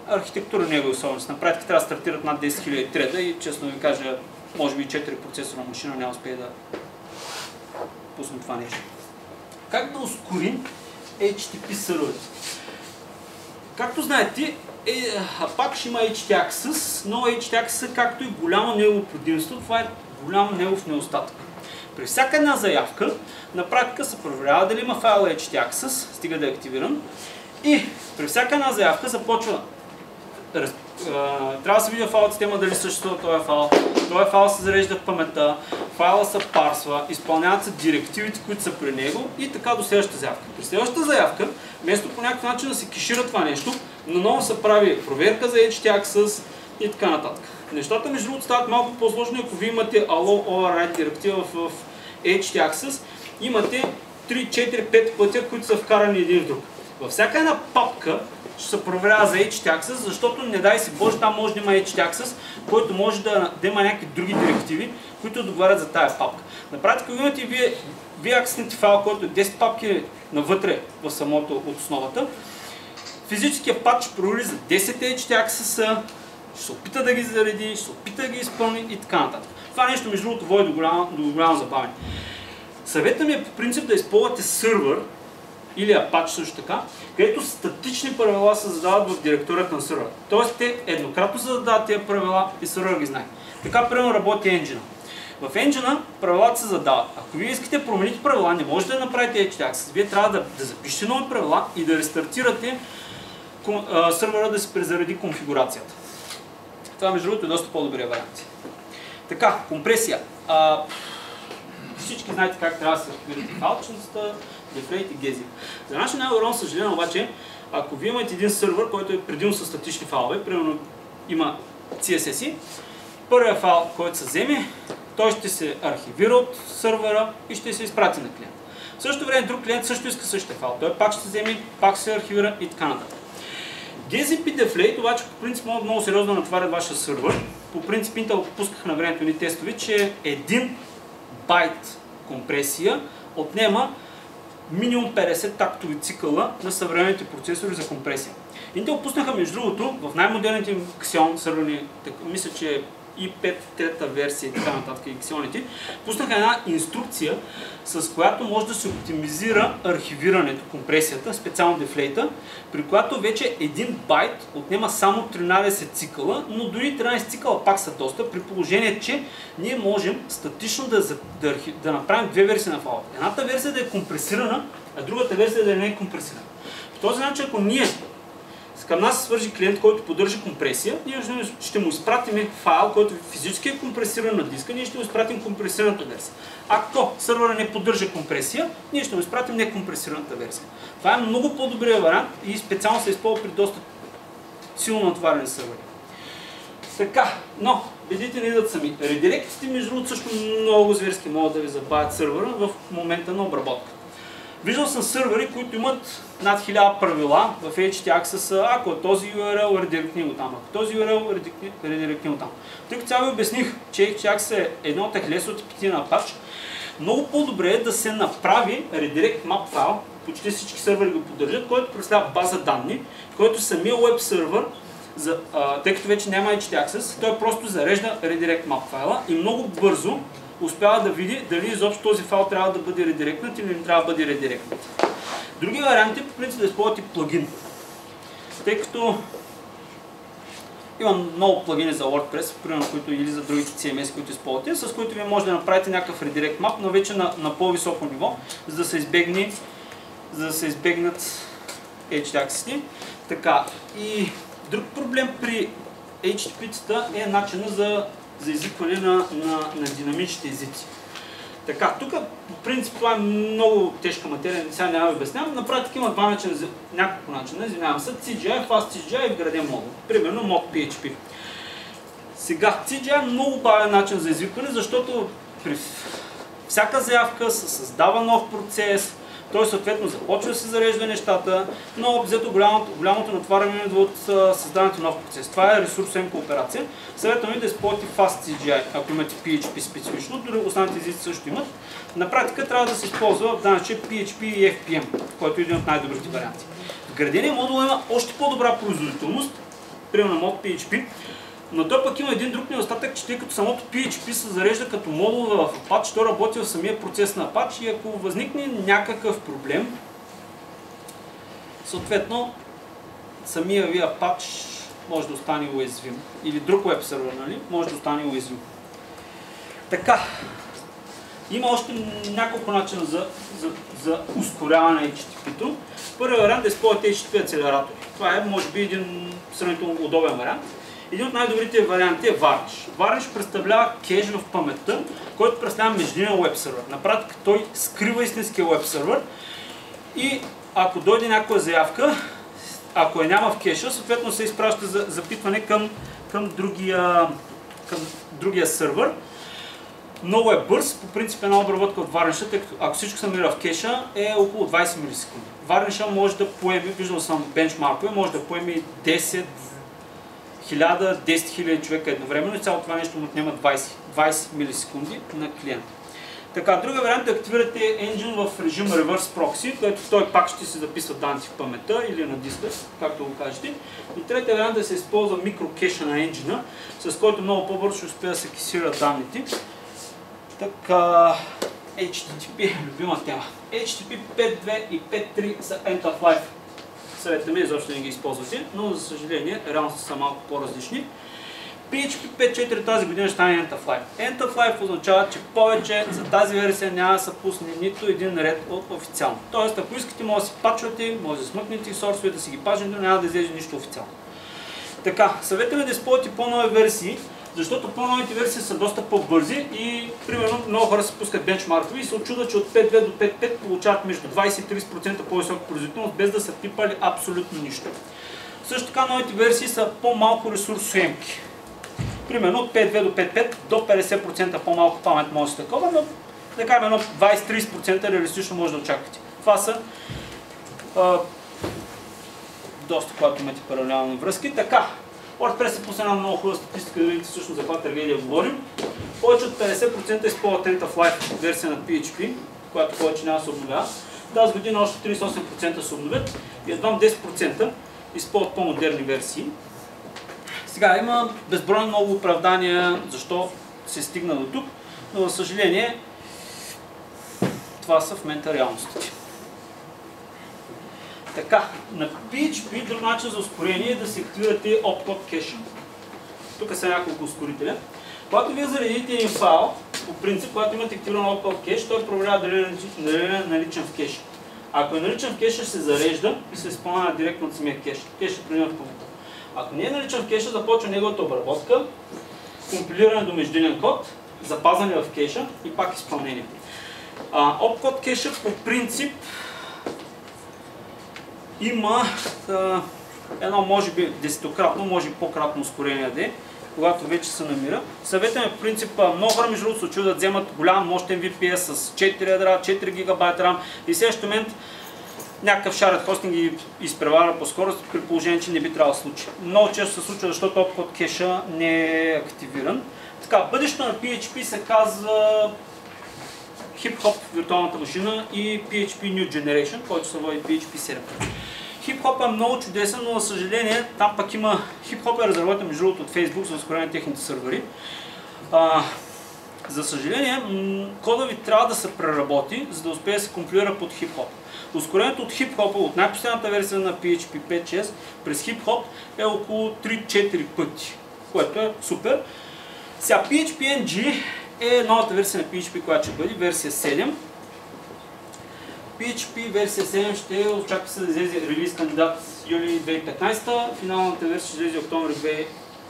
архитектура не е особеност. На практика трябва да стартират над 10 000 треда и честно ви кажа, може би 4 процесора машина няма успее да пусне това нещо. Как да ускорим HTTP сървърите? Както знаете, Apache има htaccess, но htaccess, както и голямо негово предимство, това е голям негов недостатък. При всяка една заявка, на практика се проверява дали има файл htaccess, стига да е активиран, и при всяка една заявка започва трябва да се види в файл система дали съществува този файл. Този файл се зарежда в паметта, файла се парсва, изпълняват се директивите, които са при него и така до следващата заявка. При следващата заявка, вместо по някакъв начин да се кешира това нещо, наново се прави проверка за htaccess и така нататък. Нещата между другото стават малко по-сложни, ако ви имате allow override директива в htaccess, имате 3, 4, 5 пътя, които са вкарани един в друг. Във всяка една папка ще се проверява за htaccess, защото не дай си Боже, там може да има htaccess, който може да има някакви други директиви, които договарят за тая папка. На практика имате вие акцеснете файл, който е 10 папки навътре в самото от основата. Физическия пат ще провери за 10 htaccess, ще се опита да ги зареди, ще се опита да ги изпълни и така нататък. Това нещо между другото води до голямо забавяне. Съветът ми е по принцип да използвате сървър или Apache също така, където статични правила се задават в директорията на сървъра. Тоест те еднократно се задават тези правила и сървър ги знае. Така примерно работи Engine. В Engine правилата се задават. Ако вие искате да промените правила, не можете да направите HTAccess. Вие трябва да запишете нови правила и да рестартирате сървъра да се презареди конфигурацията. Това между другото е доста по-добрия вариант. Така, компресия. Всички знаете как трябва да се активирате файлченцата, Deflate и Gezi. За наше най-огромно съжаление обаче, ако вие имате един сървър, който е предимно с статични файлове, примерно има CSS, първият файл, който се вземе, той ще се архивира от сървъра и ще се изпрати на клиент. В същото време друг клиент също иска същия файл. Той пак ще се вземе, пак се архивира и така нататък. Gezi и Deflate обаче по принцип могат много сериозно да натварят вашия сървър. По принцип Intel пускаха на времето ни тестови, че 1 байт компресия отнема минимум 50 тактови цикъла на съвременните процесори за компресия. Intel пуснаха между другото в най-модерните им Xeon сървърни, мисля, че и 5-та версия и така нататък и Xeon-ите, пуснаха една инструкция, с която може да се оптимизира архивирането, компресията, специално Deflate, при която вече 1 байт отнема само 13 цикъла, но дори 13 цикъла пак са доста, при положение, че ние можем статично да направим две версии на файла. Едната версия да е компресирана, а другата версия да не е компресирана. По този начин, ако ние към нас свържи клиент, който поддържа компресия, ние ще му изпратим файл, който физически е компресиран на диска, ние ще му изпратим компресираната версия. Ако сървъра не поддържа компресия, ние ще му изпратим некомпресираната версия. Това е много по-добрият вариант и специално се използва при доста силно натварени сървъри. Така, но бедите не идват сами. Редиректите, между другото, също много зверски могат да ви забавят сървъра в момента на обработка. Виждал съм сървъри, които имат над 1000 правила в HTAccess, ако е този URL, редиректни го там, ако този URL, редиректни го там. Тъй като сега ви обясних, че HTAccess е едно от ахилесовите пети на Apache, много по-добре е да се направи redirect map файл, почти всички сървъри го поддържат, който представлява база данни, който самия веб сървър, тъй като вече няма HTAccess, той просто зарежда redirect map файла и много бързо успява да види дали изобщо този файл трябва да бъде редиректнат или не трябва да бъде редиректнат. Други варианти по принцип да използвате плагин. Тъй като имам много плагини за WordPress, примерно, които или за другите CMS, които използвате, с които вие може да направите някакъв redirect map, но вече на по-високо ниво, за да се избегнат HTAccess-ти. Така, и друг проблем при HTTP-тата е начина за извикване на динамичните езици. Така, тук по принцип това е много тежка материя, сега няма да обяснявам. На практика има няколко начина, извинявам се, CGI, Fast CGI и вграден модул. Примерно mod.php. Сега, CGI е много бавен начин за извикване, защото при всяка заявка се създава нов процес, той съответно започва да се зарежда нещата, но обзето голямото натваряне от създаването на нов процес. Това е ресурсоемка операция. Съветвам ви да използвате Fast CGI, ако имате PHP специфично, дори останалите езици също имат. На практика трябва да се използва в данъче PHP и FPM, който е един от най-добрите варианти. Вградения модул има още по-добра производителност, примерно mod.php, но той пък има един друг недостатък, че тъй като самото PHP се зарежда като модул в Apache, той работи в самия процес на Apache и ако възникне някакъв проблем, съответно самия ви Apache може да остане уязвим. Или друг веб сервер, нали, може да остане уязвим. Така, има още няколко начина за ускоряване на HTTP-то. Първият вариант е да използвате HTTP акселератори. Това е, може би, един сравнително удобен вариант. Един от най-добрите варианти е Varnish. Varnish представлява кеш в паметта, който представлява междинен веб сервер. На практика той скрива истинския веб сервер и ако дойде някаква заявка, ако я няма в кеша, съответно се изпраща за запитване към другия сервер. Много е бърз, по принцип една обработка от Varnish, тъй като ако всичко се намира в кеша, е около 20 милисекунди. Varnish може да поеме, виждал съм бенчмаркове, може да поеме 10 000 човека едновременно и цялото това нещо му отнема 20 милисекунди на клиент. Така, другия вариант е да активирате Engine в режим Reverse Proxy, където той пак ще се записва данните в паметта или на диска, както го кажете. И третия вариант е да се използва микрокеша на Engine, с който много по-бързо ще успее да се кешират данните. Така, HTTP, любима тема. HTTP 5.2 и 5.3 са End of Life. Съветът ми изобщо не ги използвате, но за съжаление реално са малко по-различни. PHP 5.4 тази година ще стане End of Life. End of Life означава, че повече за тази версия няма да се пусне нито един ред от официално. Тоест, ако искате, може да си пачвате, може да смъкнете сорсове, да си ги пачнете, но няма да излезе нищо официално. Така, съветваме да използвате по-нови версии, защото по-новите версии са доста по-бързи и, примерно, много хора се пускат бенчмаркови и се очудват, че от 5.2 до 5.5 получават между 20 и 30% по-висока производителност, без да са пипали абсолютно нищо. Също така, новите версии са по-малко ресурсоемки. Примерно от 5.2 до 5.5 до 50% по-малко памет може да се такова, но да кажем едно 20-30% реалистично може да очаквате. Това са доста, когато имате паралелни връзки. Така, WordPress е пусна една много хубава статистика, да видите всъщност за каква трагедия говорим. Повече от 50% използват End of Life версия на PHP, която повече няма да се обновява. Тази година още 38% се обновят и едва 10% използват по-модерни версии. Сега има безбройно много оправдания защо се стигна до тук, но за съжаление това са в момента реалностите. Така, на PHP друг начин за ускорение е да се активирате opcode кеша. Тук са няколко ускорителя. Когато вие заредите един файл, по принцип, когато имате активиран opcode кеш, той проверява дали е наличен в кеша. Ако е наличен в кеша, се зарежда и се изпълнява директно от самия кеш. Кеша преминава в памета. Ако не е наличен в кеша, започва неговата обработка, компилиране до междинен код, запазване в кеша и пак изпълнение. Opcode кеша по принцип има едно, може би, десетократно, може и по-кратно ускорение да е, когато вече се намира. Съветваме по принцип, много хора между другото се чудят да вземат голям мощен VPS с 4 ядра, 4 ГБ RAM и в следващия момент някакъв шаред хостинг ги изпреварва по скорост, при положение, че не би трябвало да се случи. Много често се случва, защото opcode кеша не е активиран. Така, бъдещето на PHP се казва HipHop виртуалната машина и PHP New Generation, който се води PHP 7. HipHop е много чудесен, но за съжаление там пък има... HipHop е разработен между другото от Facebook за ускорение на техните сървъри. За съжаление, кода ви трябва да се преработи, за да успее да се компилира под HipHop. Ускорението от HipHop, от най-последната версия на PHP 5.6 през HipHop е около 3-4 пъти, което е супер. Сега PHP-NG е новата версия на PHP, която ще бъде версия 7. PHP версия 7 ще очаква се да излезе релиз кандидат юли 2015, финалната версия ще излезе октомври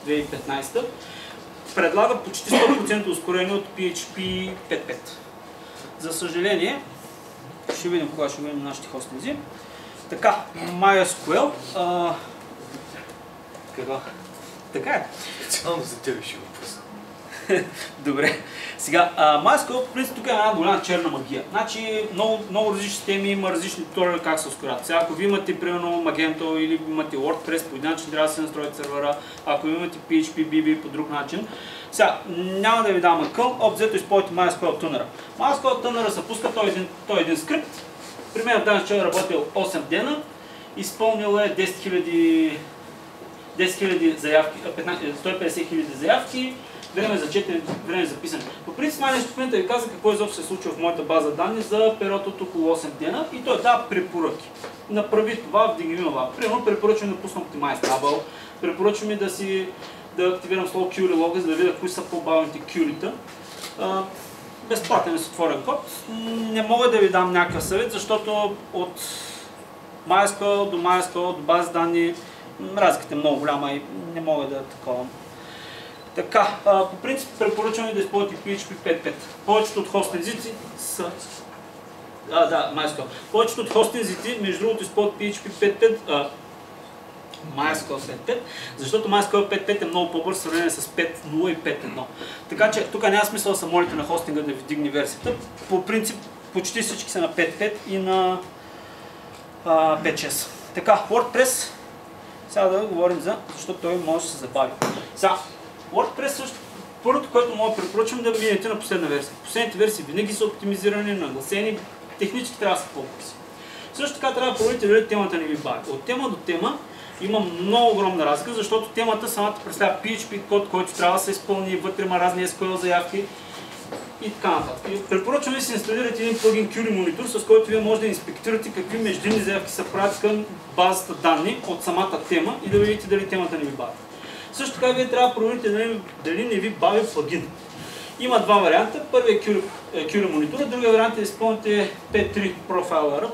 2015. Предлага почти 100% ускорение от PHP 5.5. За съжаление, ще видим кога ще видим нашите хостинги. Така, MySQL. Така е. Специално за тебе ще го пусна. Добре. Сега, MySQL, по принцип, тук е една голяма черна магия. Значи, много различни теми, има различни туториали как се ускорят. Сега, ако ви имате, примерно, Magento или имате WordPress, по един начин трябва да се настроите сервера. Ако имате PHP, BB по друг начин. Сега, няма да ви дам акъл, обзето използвайте MySQL Tuner. MySQL Tuner се пуска, той е един скрипт. При мен в днес човек е работил 8 дена, изпълнил е 10 000 заявки, 150 000 заявки, време за четене, време за писане. По принцип, нещо в момента ви каза какво изобщо се случва в моята база данни за период от около 8 дена и той дава препоръки. Направи това, вдигни това. Примерно препоръчвам да пусна Optimize Trouble, препоръчвам да активирам Slow Query Log, за да видя кои са по-бавните кюрита. Безплатен е с отворен код. Не мога да ви дам някакъв съвет, защото от MySQL до MySQL до бази данни разликата е много голяма и не мога да таковам. Така, по принцип препоръчвам да използвате PHP 5.5. Повечето от хостинзите са... MySQL. Повечето от хостинзите, между другото, използват PHP 5.5, MySQL 5.5, защото MySQL 5.5 е много по-бърз в сравнение с 5.0 и 5.1. Така че тук няма смисъл да се молите на хостинга да ви вдигне версията. По принцип, почти всички са на 5.5 и на 5.6. Така, WordPress, сега да говорим защото той може да се забави. Сега, WordPress също, първото, което мога да препоръчвам да минете на последна версия. Последните версии винаги са оптимизирани, нагласени, технически трябва да са по-бързи. Също така трябва да проверите дали темата не ви бави. От тема до тема има много огромна разлика, защото темата самата представя PHP код, който трябва да се изпълни, вътре има разни SQL заявки и така нататък. Препоръчвам ви да си инсталирате един плагин Query Monitor, с който вие може да инспектирате какви междинни заявки се правят към базата данни от самата тема и да видите дали темата не ви бави. Също така вие трябва да проверите дали не ви бави плагин. Има два варианта. Първият е Curie монитора, другия вариант е да изпълните P3 Profiler,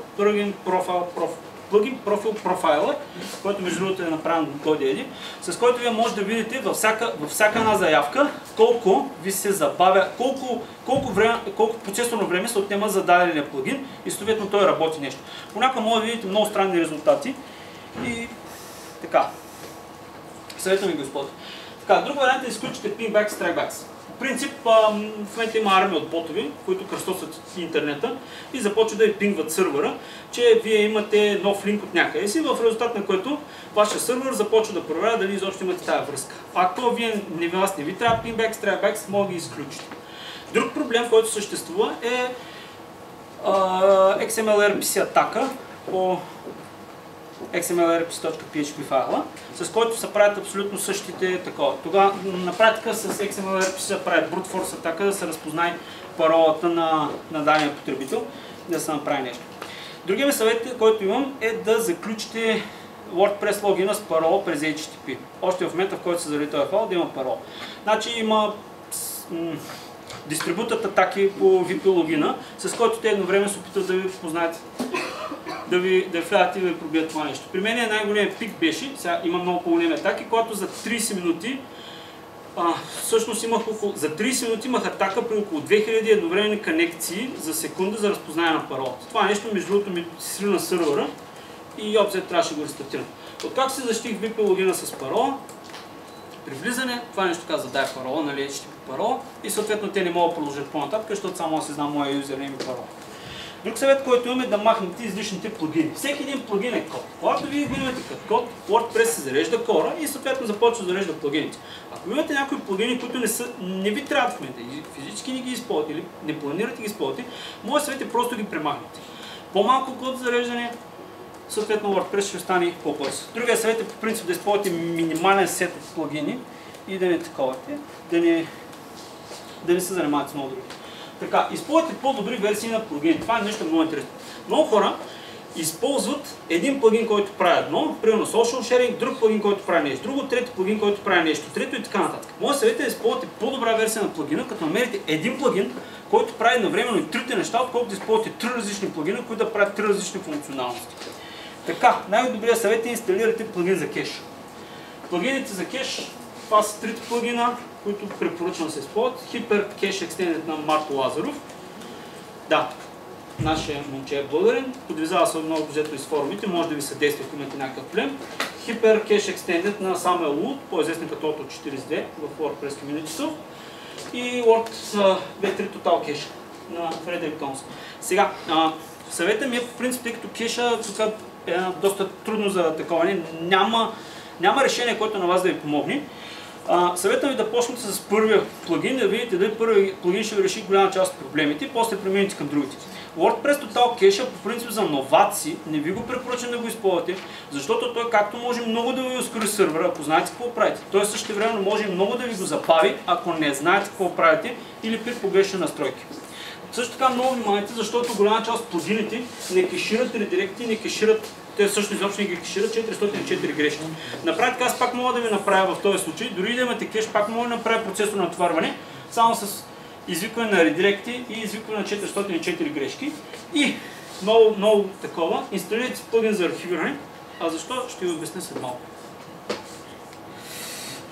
плагин профил профайлер, който между другото е направен от GoDaddy, с който вие може да видите във всяка една заявка колко ви се забавя, колко процесорно време се отнема за дадения плагин и съответно той работи нещо. Понякога може да видите много странни резултати и така. Съветвам ви, господа. Така, друг вариант е да изключите pingbacks, trackbacks. В принцип, в момента има армия от ботови, които кръстосват интернета и започват да ви пингват сървъра, че вие имате нов линк от някъде си, в резултат на който вашия сървър започва да проверява дали изобщо имате тази връзка. Ако вас не ви трябва pingbacks, trackbacks, може да ги изключите. Друг проблем, който съществува е XML-RPC атака по XML-RPC.php файла, с който се правят абсолютно същите такова. Тогава на практика с XML-RPC се прави brute force атака да се разпознае паролата на дадения потребител, да се направи нещо. Другия ми съвет, който имам, е да заключите WordPress логина с парола през HTTP. Още в момента, в който се заради този файл, да има парол. Значи има дистрибутът атаки по VP логина, с който те едно време се опитват да ви познаят, да влязат и да ви пробият това нещо. При мен най-големият пик беше, сега има много по-големи атаки, когато за 30 минути всъщност за 30 минути имах атака при около 2000 едновременни конекции за секунда за разпознаване на паролата. Това нещо между другото ми срина сървъра и общо трябваше да го рестартирам. Откакто се защитих VP логина с парола, при влизане, това нещо каза дай парола, нали, HTTP парола и съответно те не могат да продължат по-нататък, защото само аз си знам моя юзернейм и парола. Друг съвет, който имаме, е да махнете излишните плагини. Всеки един плагин е код. Когато вие го имате като код, WordPress се зарежда кора и съответно започва да зарежда плагините. Ако имате някои плагини, които не ви трябват в момента, физически не ги използвате или не планирате ги използвате, моят съвет е просто ги премахнете. По-малко код за зареждане, съответно WordPress ще стане по-бързо. Другия съвет е по принцип да използвате минимален сет от плагини и да не таковате, да не се занимавате с много други. Така, използвайте по-добри версии на плагини. Това е нещо много интересно. Много хора използват един плагин, който прави едно, примерно social sharing, друг плагин, който прави нещо друго, трети плагин, който прави нещо трето и така нататък. Моят съвет е да използвате по-добра версия на плагина, като намерите един плагин, който прави едновременно и трите неща, отколкото да използвате три различни плагина, които да правят три различни функционалности. Така, най-добрият съвет е инсталирате плагин за кеш. Плагините за кеш, това са трите плагина, които препоръчвам да се използват. Hyper Cache Extended на Марко Лазаров. Да, нашия момче е българен. Подвизава се много взето из форумите, може да ви съдейства, ако имате някакъв проблем. Hyper Cache Extended на Samuel Wood, по-известен като Auto42 в WordPress Community. И Word V3 Total Cache на Фредерик Томс. Сега, съветът ми е по принцип, тъй като кеша тук е доста трудно за таковане, няма решение, което на вас да ви помогне. Съветвам ви да почнете с първия плагин, да видите дали първият плагин ще ви реши голяма част от проблемите и после преминете към другите. WordPress Total Cache по принцип за новаци не ви го препоръчам да го използвате, защото той както може много да ви ускори сървъра, ако знаете какво правите. Той също време може много да ви го забави, ако не знаете какво правите или при погрешни настройки. Също така много внимавайте, защото голяма част от плагините не кешират редиректи, не кешират, те също изобщо не ги кешират 404 грешки. На практика аз пак мога да ви направя в този случай, дори да имате кеш, пак мога да направя процесор на натоварване, само с извикване на редиректи и извикване на 404 грешки. И много такова, инсталирайте плагин за архивиране, а защо ще ви обясня след малко.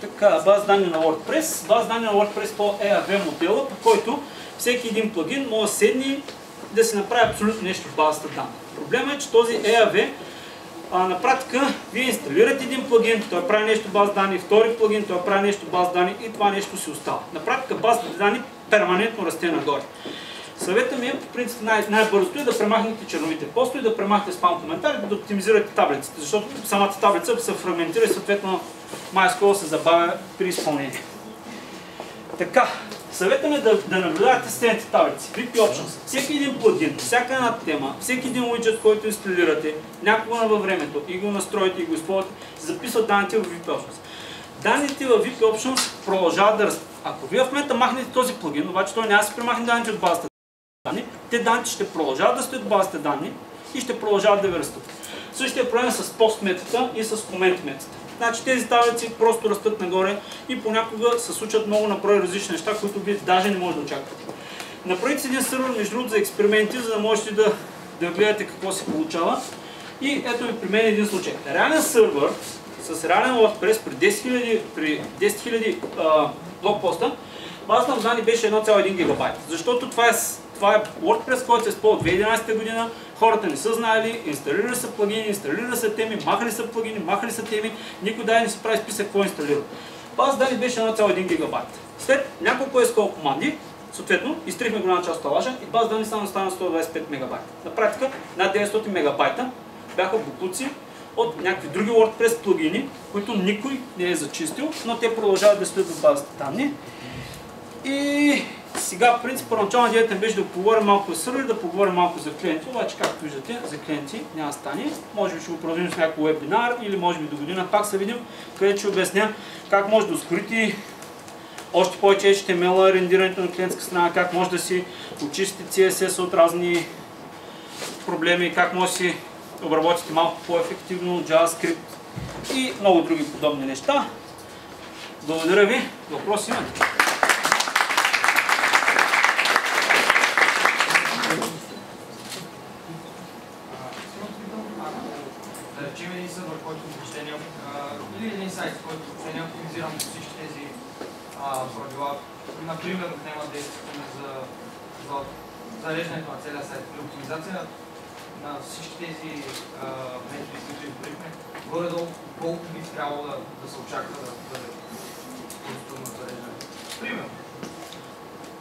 Така, база данни на WordPress. База данни на WordPress по EAV модела, по който всеки един плагин може да седне да се направи абсолютно нещо в базата данни. Проблемът е, че този EAV на практика вие инсталирате един плагин, той прави нещо в база данни, втори плагин, той прави нещо в база данни и това нещо си остава. На практика базата данни перманентно расте нагоре. Съветът ми е, по принцип, най-бързото е да премахнете черновите постове, да премахнете спам коментари, да оптимизирате таблиците, защото самата таблица се фрагментира и съответно MySQL се забавя при изпълнение. Така, съветът ми е да наблюдавате следните таблици. VP Options. Всеки един плагин, всяка една тема, всеки един уиджет, който инсталирате, някога във времето и го настроите и го използвате, се записват данните в VP Options. Данните в VP Options продължават да растат. Ако вие в момента махнете този плагин, обаче той няма да се премахне данните от базата данни, те данните ще продължават да стоят в базата данни и ще продължават да ви растат. Същия проблем е с пост метода и с комент метода. Значи тези таблици просто растат нагоре и понякога се случват много наброй различни неща, които вие даже не можете да очаквате. Направете си един сървър между другото за експерименти, за да можете да гледате какво се получава. И ето ви при мен един случай. Реален сървър с реален WordPress при 10 000 блокпоста, базата на данни беше 1,1 гигабайт. Защото това е WordPress, който се използва от 2011 година, хората не са знаели, инсталирали са плагини, инсталирали са теми, махали са плагини, махали са теми, никой дай не си прави списък какво инсталира. Базата данни беше 1,1 гигабайт. След няколко SQL команди, съответно, изтрихме голяма част от лажа и база данни стана 125 мегабайта. На практика над 900 мегабайта бяха буклуци от някакви други WordPress плагини, които никой не е зачистил, но те продължават да стоят в базата данни. И сега, в принцип, първоначална идеята беше да поговорим малко за сървър, да поговорим малко за клиенти, обаче, както виждате, за клиенти няма да стане. Може би ще го продължим с някакъв вебинар или може би до година пак се видим, където ще обясня как може да ускорите още повече HTML-а, рендирането на клиентска страна, как може да си очистите CSS от разни проблеми, как може да си обработите малко по-ефективно JavaScript и много други подобни неща. Благодаря ви. Въпроси имате? Да речем един сървър, който въобще или един сайт, който въобще не оптимизирам всички тези правила. Например, отнема 10 секунди за зареждането на целия сайт. При оптимизация на всички тези методи, които изборихме, горе-долу колко би трябвало да се очаква да бъде на зареждането. Примерно.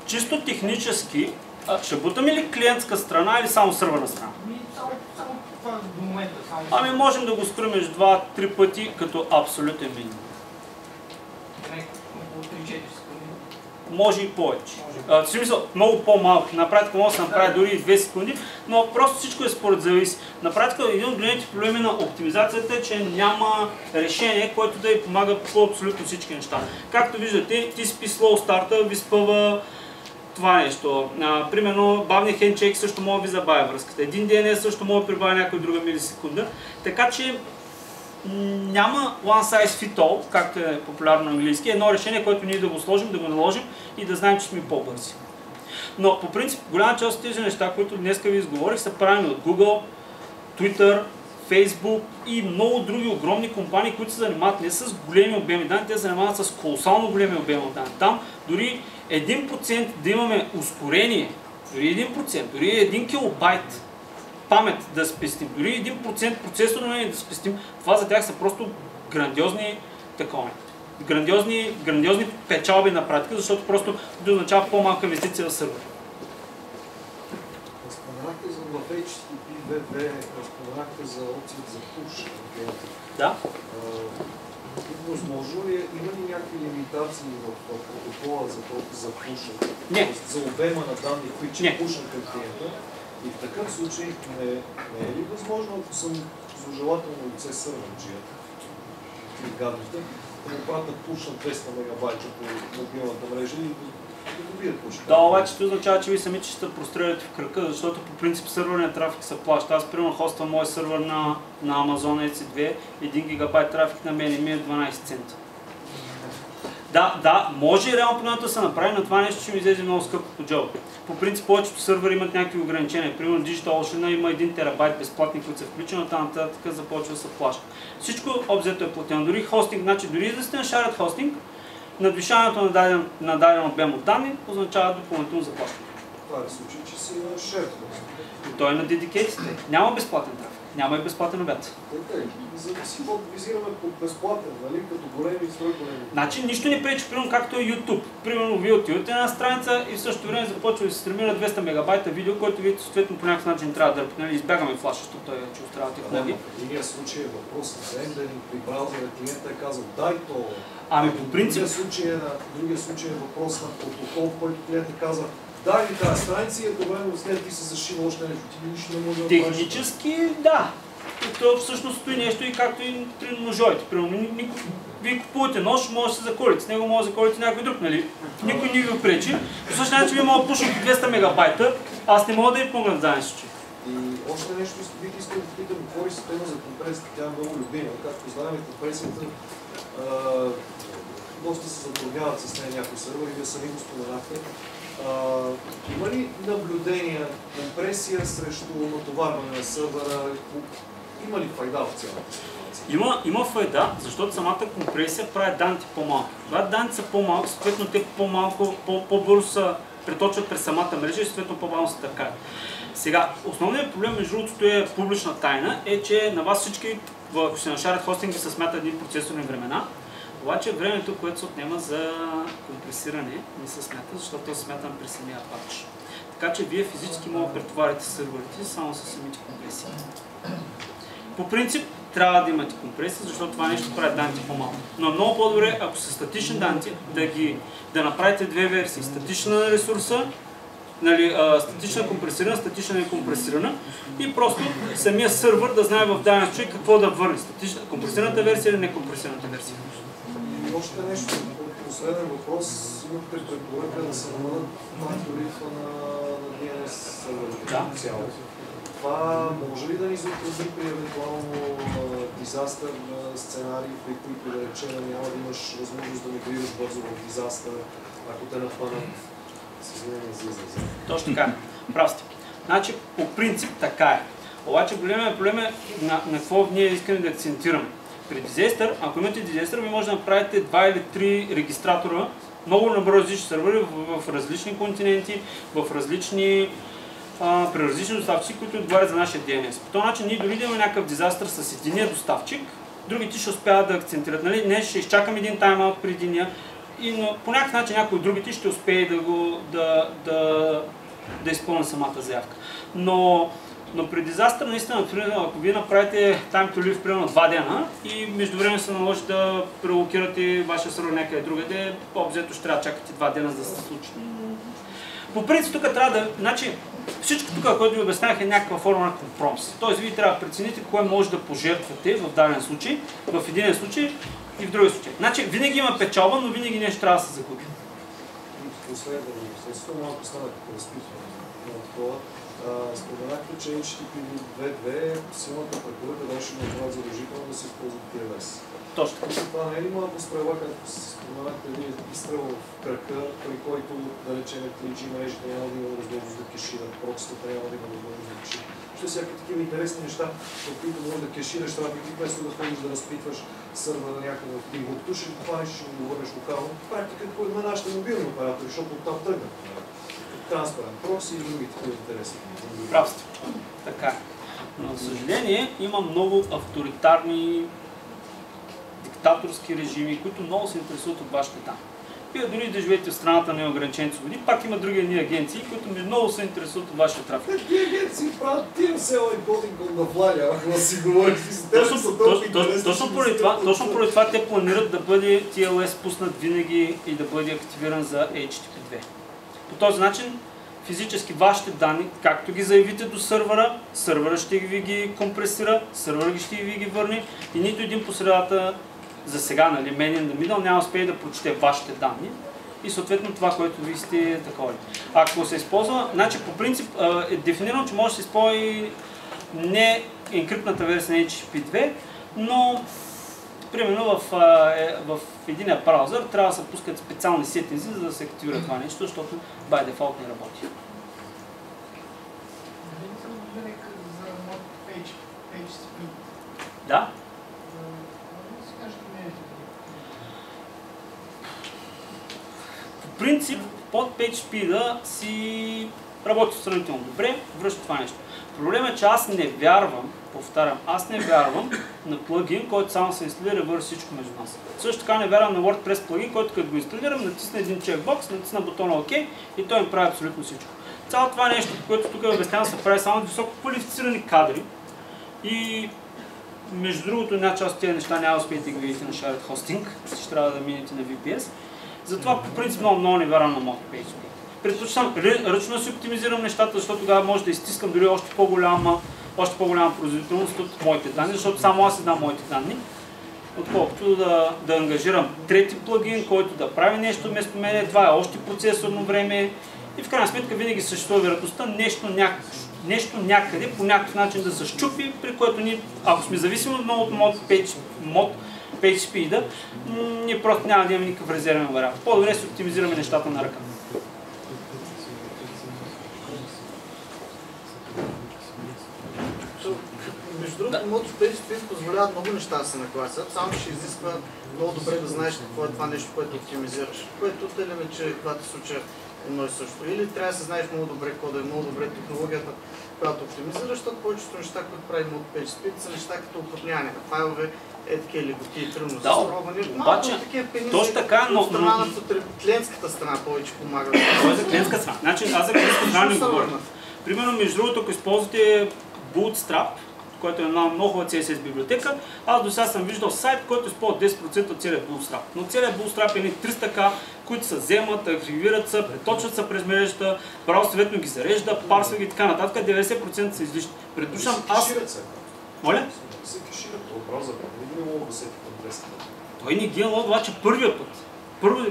Чисто технически, ще бутаме ли клиентска страна или само сървърна страна? Само това до момента. Ами можем да го скорим между 2-3 пъти като абсолютен минимум. Около 3-4 секунди. Може и повече. В смисъл, много по-малко. На практика може да се направи дори и 2 секунди, но просто всичко е според зависи. На практика един от големите проблеми на оптимизацията е, че няма решение, което да й помага по абсолютно всички неща. Както виждате, TCP Slow Start ви спъва това нещо. Примерно, бавният хендшейк също може да ви забавя връзката. Един DNS също може да прибавя някоя друга милисекунда. Така че няма one size fit all, както е популярно на английски. Едно решение, което ние да го сложим, да го наложим и да знаем, че сме по-бързи. Но по принцип, голяма част от тези неща, които днес ви изговорих, са правени от Google, Twitter, Facebook и много други огромни компании, които се занимават не с големи обеми данни, те се занимават с колосално големи обеми данни. Там дори 1% да имаме ускорение, дори 1%, дори 1 килобайт памет да спестим, дори 1% процесорно да спестим, това за тях са просто грандиозни грандиозни печалби на практика, защото просто да означава по-малка инвестиция в сървър. Споменахте за в HTTP споменахте за опцията за push. Да. Възможно ли има ли някакви лимитации в протокола за push? Не. За обема на данни, които ще пушат към клиента? И в такъв случай не е ли възможно, ако съм желателно лице сървърджия или гадните, да му пратят пуш на 200 мегабайта по мобилната мрежа и да добият пуш? Да, обаче това означава, че ви сами ще се простреляте в кръка, защото по принцип сървърният трафик се плаща. Аз примерно хоствам мой сървър на Amazon EC2, 1 гигабайт трафик на мен ми е 12 цента. Да, може реално погледнато да се направи, но това нещо ще ми излезе много скъпо по джоба. По принцип, повечето сървъри имат някакви ограничения. Примерно DigitalOcean има 1 терабайт безплатни, които са включени, там нататък започва да се плаща. Всичко обзето е платено. Дори хостинг, значи дори да сте на shared хостинг, надвишаването на даден обем от данни означава допълнително заплащане. Това е случай, че си на shared хостинг. Той е на дедикейтите. Няма безплатен трафик. Няма и безплатен обяд. За да си визираме под безплатен, нали? Като големи и свръхголеми. Значи нищо не пречи, примерно както е YouTube. Примерно вие отивате на една страница и в същото време започва да се стреми на 200 мегабайта видео, което вие съответно по някакъв начин трябва да дърпите. Нали? Избягаме флаша, защото той е че устрава технология. В единия случай е въпрос на рендеринг, при браузъра клиента е казал дай то. Ами по принцип. Другия случай е въпрос на протокол, в който клиентът казва дай ми тази страница и едновременно след ти се зашива още нещо. Ти нищо не може да направиш. Технически да. И то всъщност стои нещо и както и при ножовете. Примерно, вие купувате нож, може да се заколите. С него може да заколите някой друг, нали? Никой не ви пречи. По същия начин вие може да пушите 200 мегабайта, аз не мога да ви помогна в даден случай. И още нещо бих искал да питам, говори се тема за компресията, тя е много любима. Както знаем, компресията доста се затрудняват с нея някои сървъри, вие сами го споменахте. Има ли наблюдения, компресия срещу натоварване на сървъра? Има ли файда в цялата ситуация? Има файда, защото самата компресия прави данните по-малко. Когато данните са по-малко, съответно те по-бързо се преточват през самата мрежа и съответно по-бавно се търкаят. Сега, основният проблем, между другото, е публична тайна, е, че на вас всички, ако се нашарят хостинги, се смятат едни процесорни времена. Обаче времето, което се отнема за компресиране, не се смята, защото то се смята при самия патч. Така че вие физически може да претоварите сървърите само с самите компресии. По принцип, трябва да имате компресия, защото това нещо прави данните по-малко. Но е много по-добре, ако са статични данни, да направите две версии. Статична на ресурса, статична компресирана, статична некомпресирана и просто самия сървър да знае в даден случай какво да върне. Компресираната версия или некомпресираната версия. Още нещо, последен въпрос, имахте препоръка да се намалят маркерите на DNS сървърите цяло. Това може ли да ни затрудни при евентуално дизастър на сценарии, при които да речем няма да имаш възможност да мигрираш бързо в дизастър, ако те напънат? Точно така, прав сте. Значи, по принцип така е. Обаче големият проблем е на какво ние искаме да акцентираме. При Disaster, ако имате Disaster, ви може да направите 2 или 3 регистратора, много наброй различни сървъри в различни континенти, при различни доставчици, които отговарят за нашия DNS. По този начин ние дори да имаме някакъв дизастър с единия доставчик, другите ще успяват да акцентират. Нали? Не, ще изчакаме един тайм-аут при единия, но по някакъв начин някой от другите ще успее да изпълни самата заявка. Но при дизастър, наистина, ако вие направите time to live примерно 2 дена и междувременно се наложи да прелокирате вашия сървър някъде другаде, по-обзето ще трябва да чакате 2 дена за да се случи. По принцип тук трябва да... Значи, всичко тук, което ви обяснях, е някаква форма на компромис. Тоест, вие трябва да прецените кое може да пожертвате в даден случай, в един случай и в другия случай. Значи, винаги има печалба, но винаги нещо трябва да се загуби. Последно малко стана като разпитване на това. Споменахте, че HTTP 2.2 силната препоръка беше да направят задължително да се използват TLS. Точно така. Това не е ли малко справила, както споменахте, един изстрел в кръка, при който, да речем, 3G мрежите няма да има възможност да кешират, прокситата няма да има възможност да кешират. Ще всякакви такива интересни неща, в които може да кешираш, трябва да ти вместо да ходиш да разпитваш сървъра някъде в Timbuktu, ще го хванеш, ще го върнеш локално. Практика на нашите мобилни оператори, защото оттам тръгнат. Транспарант прокси и други такива интересни. Прав сте. Така. Но, за съжаление, има много авторитарни диктаторски режими, които много се интересуват от вашите данни. Вие дори да живеете в страната на неограничени свободи, пак има други едни агенции, които много се интересуват от вашия трафик. Тия агенции правят тия села и бодинг на флаги, ако си говориш. Точно поради това те планират да бъде TLS пуснат винаги и да бъде активиран за HTTP 2. По този начин физически вашите данни, както ги заявите до сървъра, сървъра ще ви ги компресира, сървъра ще ви ги върне и нито един по средата за сега, нали, man in the middle, няма успее да прочете вашите данни и съответно това, което ви сте такова. Ако се използва, значи по принцип е дефинирано, че може да се използва и не енкриптната версия на HTTP 2, но примерно в единия браузър трябва да се пускат специални сетинзи, за да се активира това нещо, защото by default не работи. Да? По принцип, под PageSpeed да си работи сравнително добре, връща това нещо. Проблемът е, че аз не вярвам, повтарям, аз не вярвам на плагин, който само се инсталира и върши всичко между нас. Също така не вярвам на WordPress плагин, който като го инсталирам, натисна един чекбокс, натисна бутона OK и той им прави абсолютно всичко. Цялото това нещо, което тук обяснявам, се прави само от високо квалифицирани кадри и между другото, една част от тези неща няма да успеете да ги видите на Shared Hosting, ще трябва да минете на VPS. Затова по принцип много не вярвам на моите PageSpeed. Предпочитам ръчно да си оптимизирам нещата, защото тогава може да изтискам дори още по-голяма производителност от моите данни, защото само аз си дам моите данни, отколкото да ангажирам трети плагин, който да прави нещо вместо мене. Това е още процесорно време и в крайна сметка винаги съществува вероятността нещо нещо някъде по някакъв начин да се щупи, при което ние, ако сме зависими много от мод PageSpeed, ние просто няма да имаме никакъв резервен вариант. По-добре си оптимизираме нещата на ръка. Между другото, мод PageSpeed позволява много неща да се нагласят, само ще изисква много добре да знаеш какво е това нещо, което оптимизираш. Което телеме, че двата случая едно и също. Или трябва да се знаеш много добре кода и много добре технологията, която оптимизираш, защото повечето неща, които прави мод PageSpeed, са неща като окрупняване на файлове, етки леготи, трудно за спробване. Обаче, точно така, но... страна на клиентската страна повече помага. Това е за клиентска страна. Значи аз за клиентска страна не говоря. Примерно, между другото, ако използвате Bootstrap, който е една много хубава CSS библиотека, аз до сега съм виждал сайт, който използва 10% от целият Bootstrap. Но целият Bootstrap е едни 300к, които се вземат, архивират се, преточват се през мрежата, право съветно ги зарежда, парсва ги и така нататък, 90% са излишни. Предушам аз... Моля? се кешират това браузър, не мога да се адреса. Той не ги е лог, обаче първият път.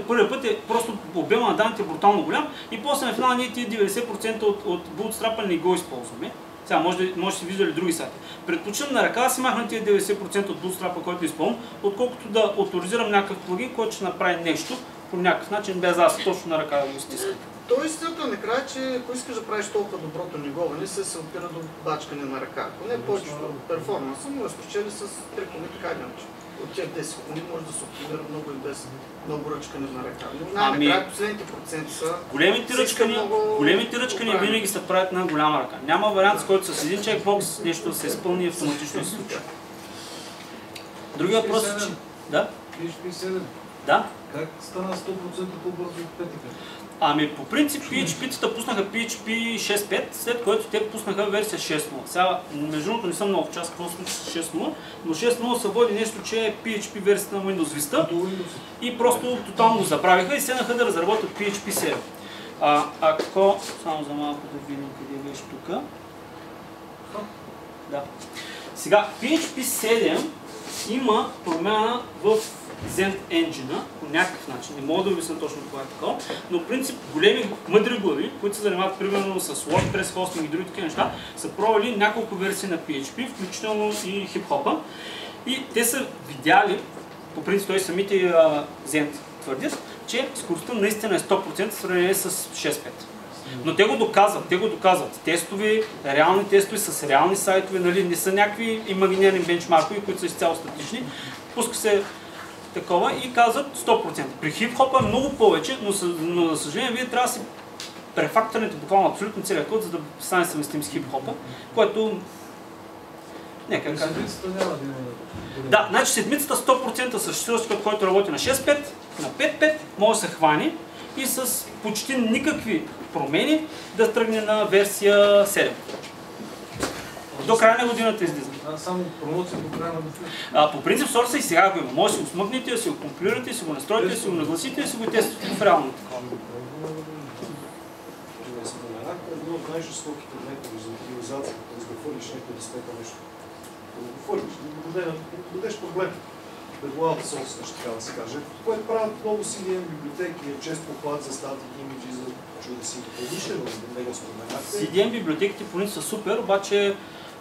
Първият път е просто обема на данните е брутално голям и после на финала ние тия 90% от Bootstrap не го използваме. Сега може да си виждали други сайти. Предпочитам на ръка да си махна тия 90% от Bootstrap, който използвам, отколкото да авторизирам някакъв плагин, който ще направи нещо по някакъв начин, без аз точно на ръка да го стискам. То истината накрая, че ако искаш да правиш толкова доброто неговане, се опира до бачкане на ръка. Ако не повечето перформанса, му разпочели с трикове така иначе. От тях 10 секунди може да се оптимира много и без много ръчкане на ръка. Но най-накрая последните проценти са... Големите ръчкания винаги се правят на голяма ръка. Няма вариант, с който с един чекбокс нещо да се изпълни и автоматично се случва. Другия въпрос е, че... Да? PHP 7. Да? Как стана 100% по-бързо от петика? Ами по принцип PHP-тата пуснаха PHP 6.5, след което те пуснаха версия 6.0. Сега, между другото не съм много в част какво случва с 6.0, но 6.0 се води нещо, че е PHP версията на Windows Vista и просто тотално го забравиха и седнаха да разработят PHP 7. Ако... Само за малко да видим къде беше тук. Да. Сега, PHP 7 има промяна в Zend Engine по някакъв начин. Не мога да обясня точно това е такова, но в принцип големи мъдри глави, които се занимават примерно с WordPress, хостинг и други такива неща, са пробвали няколко версии на PHP, включително и хип-хопа. И те са видяли, по принцип той самите Zend твърдят, че скоростта наистина е 100% в сравнение с 6.5. Но те го доказват. Тестови, реални тестове с реални сайтове, нали, не са някакви имагинерни бенчмаркови, които са изцяло статични. Пуска се такова и казват 100%. При хип-хопа е много повече, но за съжаление вие трябва да си префакторните буквално абсолютно целият код, за да стане съвместим с хип-хопа, което... Нека кажа. Седмицата няма да има. Да, значи седмицата 100% съществуващ код, който работи на 6.5, на 5.5, може да се хвани и с почти никакви промени да тръгне на версия 7. До края на годината излиза. Само промоция до края на годината. По принцип сорса и сега го има. Може да си го смъкнете, да си го компилирате, да си го настроите, да си го нагласите, да си го тествате в реално такова. Не споменах, едно от най-жестоките методи за оптимизацията, да изграфълиш някой да спека нещо. Да го хвърлиш, да дадеш проблем. Да главата собствена, така да се каже. Което правят много CDN библиотеки, често попадат за статики, имиджи, за чудесите. Помишлено да не го споменахте. CDN библиотеките по принцип са супер, обаче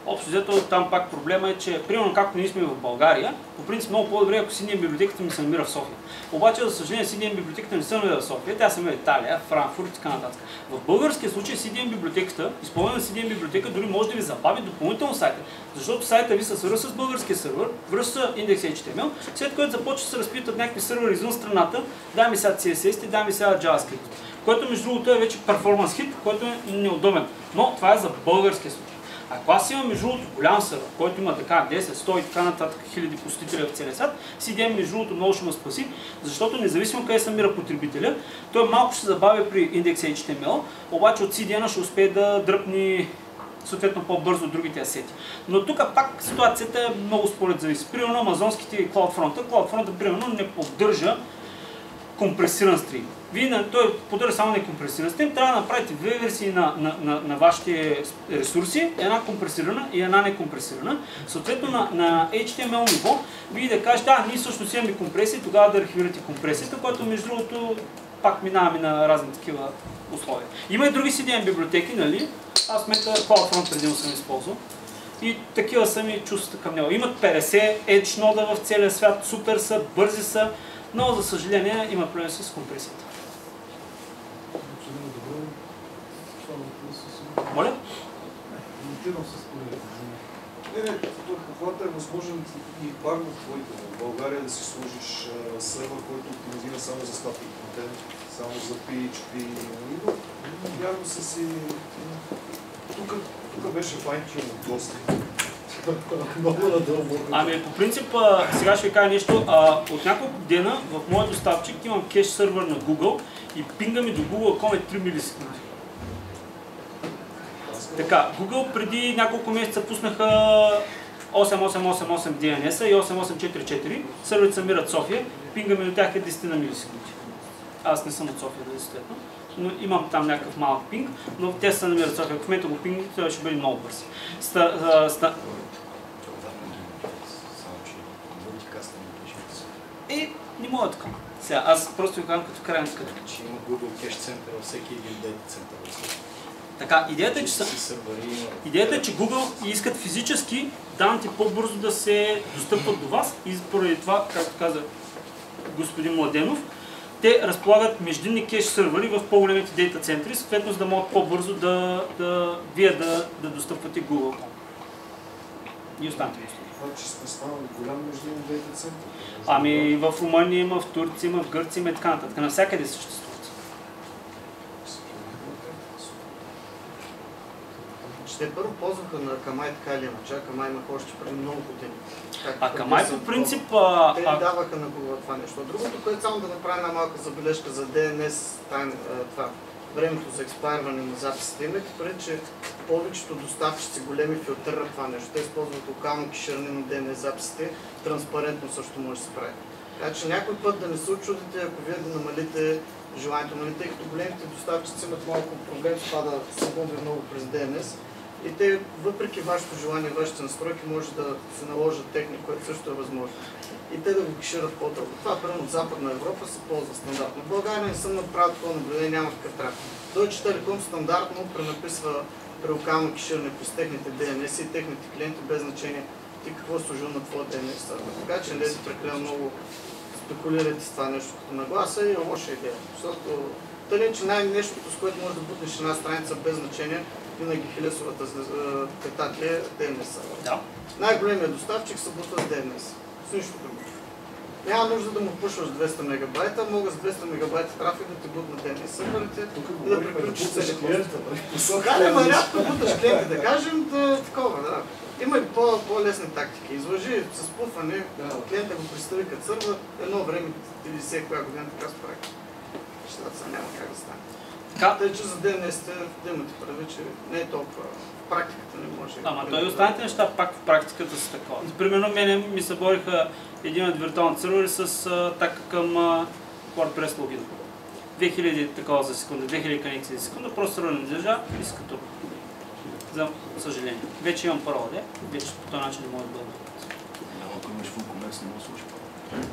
общо взето там пак проблема е, че примерно както ние сме в България, по принцип много по-добре ако CDN библиотеката ми се намира в София. Обаче за съжаление CDN библиотеката не се намира в София, тя се намира в Италия, Франкфурт и така нататък. В българския случай CDN библиотеката, използване на CDN библиотека дори може да ви забави допълнително сайта, защото сайта ви се свързва с българския сървър, връща index.html, след което започва да се разпитат някакви сървъри извън страната, дай ми сега CSS и дай ми сега JavaScript, което между другото е вече перформанс хит, който е неудобен. Но това е за българския случай. Ако аз имам между другото голям сървър, който има така 10, 100 и така нататък хиляди посетители в целия свят, CDN между другото много ще ме спаси, защото независимо къде се намира потребителя, той малко ще се забавя при index.html, обаче от CDN ще успее да дръпни съответно по-бързо от другите асети. Но тук пак ситуацията е много според зависи. Примерно амазонските и CloudFront примерно не поддържа компресиран стрим. Той поддържа само некомпресиран стрим, трябва да направите две версии на вашите ресурси, една компресирана и една некомпресирана. Съответно на HTML ниво, вие да кажете, ние всъщност имаме компресия, тогава да архивирате компресията, което между другото пак минаваме на разни такива условия. Има и други CDN библиотеки, нали? Аз в момента CloudFront предимно съм използвал. И такива са ми чувствата към него. Имат 50 Edge нода в целия свят, супер са, бързи са, но за съжаление има проблем с компресията. Моля? Каквото е възможен и баг в твоите в България да си сложиш сервер, който оптимизира само за статик контент, само за PHP, но вярно са си... Тук беше файн-тюн от доста. Много надълго. Ами по принцип, сега ще ви кажа нещо. От няколко дена в моят доставчик имам кеш сервер на Google и пинга ми до Google.com е 3 милисекунди. Така, Google преди няколко месеца пуснаха 8888 DNS и 8844. Серверите се намират в София, пинга ми до тях е 10 на милисекунди. Аз не съм от София, да действително, но имам там някакъв малък пинг, но те се намират в София. Ако в момента го пинг, това ще бъде много бърз. Не мога така. Сега, аз просто ви казвам като крайен като. Че има Google Cache център във всеки един дейта център. Така, идеята е, че Google искат физически данните по-бързо да се достъпват до вас и поради това, както каза господин Младенов, те разполагат междинни кеш сервери в по-големите дейта центри, съответно за да могат по-бързо вие да достъпвате Google. И останете услуги. Това, че сме станали голям междинен дейта център. Ами в Румъния има, в Турция има, в Гърция има и така нататък. Навсякъде съществуват. Те първо ползваха на Akamai, така или иначе. Akamai имаха още преди много години. Akamai по принцип... Те даваха на Google това нещо. Другото, което само да направя една малка забележка за DNS, това времето за експайрване на записите, имайте преди, че повечето доставчици големи филтрират това нещо. Те използват локално кеширане на DNS записите, транспарентно също може да се прави. Така че някой път да не се очудите, ако вие да намалите желанието, тъй като големите доставчици имат малко проблем с това да се губи много през DNS. И те, въпреки вашето желание, вашите настройки, може да се наложат техника, което също е възможно. И те да го кешират по-дълго. Това, примерно от Западна Европа, се ползва стандартно. В България не съм направил такова наблюдение, няма такъв трафик. Deutsche Telekom стандартно пренаписва при локално кеширане през техните DNS и техните клиенти, без значение ти какво е служил на твоя DNS сервер. Така че не е прекалено много спекулирате с това нещо като нагласа и е лоша идея. Защото тъй, че най-нещото, с което може да бутнеш една страница без значение, винаги хилесовата петатли е DNS сервер. Да. Най-големият доставчик се бутва с DNS. С нищо друго. Няма нужда да му пушваш 200 мегабайта, мога с 200 мегабайта трафик да ти бутна DNS серверите и да приключиш целият пост. Да, ама рядко буташ клиенти, да кажем, такова, да. Има и по-лесни тактики. Излъжи с пуфане, клиента го представи като сервер, едно време 50 коя година така справи. Щата са няма как да стане. Тъй, че за DNS-те да имате прави, че не е толкова. В практиката не може. Ама той останалите неща пак в практиката са такова. Примерно мене ми събориха един от виртуалните сервери с атака към WordPress логин. 2000 такова за секунда, 2000 конекции за секунда, просто сервер не държа и се като. За съжаление. Вече имам парола, вече по този начин не мога да бъда. Няма, ако имаш WooCommerce, не мога да сложиш парола.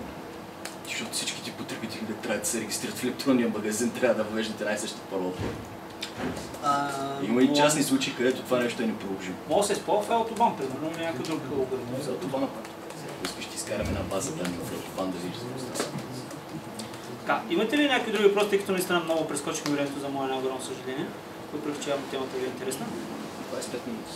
Защото всички ти потребители да трябва да се регистрират в електронния магазин, трябва да въвеждат една и съща парола. Има и частни случаи, където това нещо е неприложимо. Може да се използва в Autobahn, примерно, или някой друг алгоритъм. За Autobahn пак. Искаш ще изкараме една база данни в Autobahn да видиш за Така, имате ли някакви други въпроси, тъй като наистина много прескочихме времето за мое най-голямо съжаление, въпреки че темата ви е интересна? 25 минути.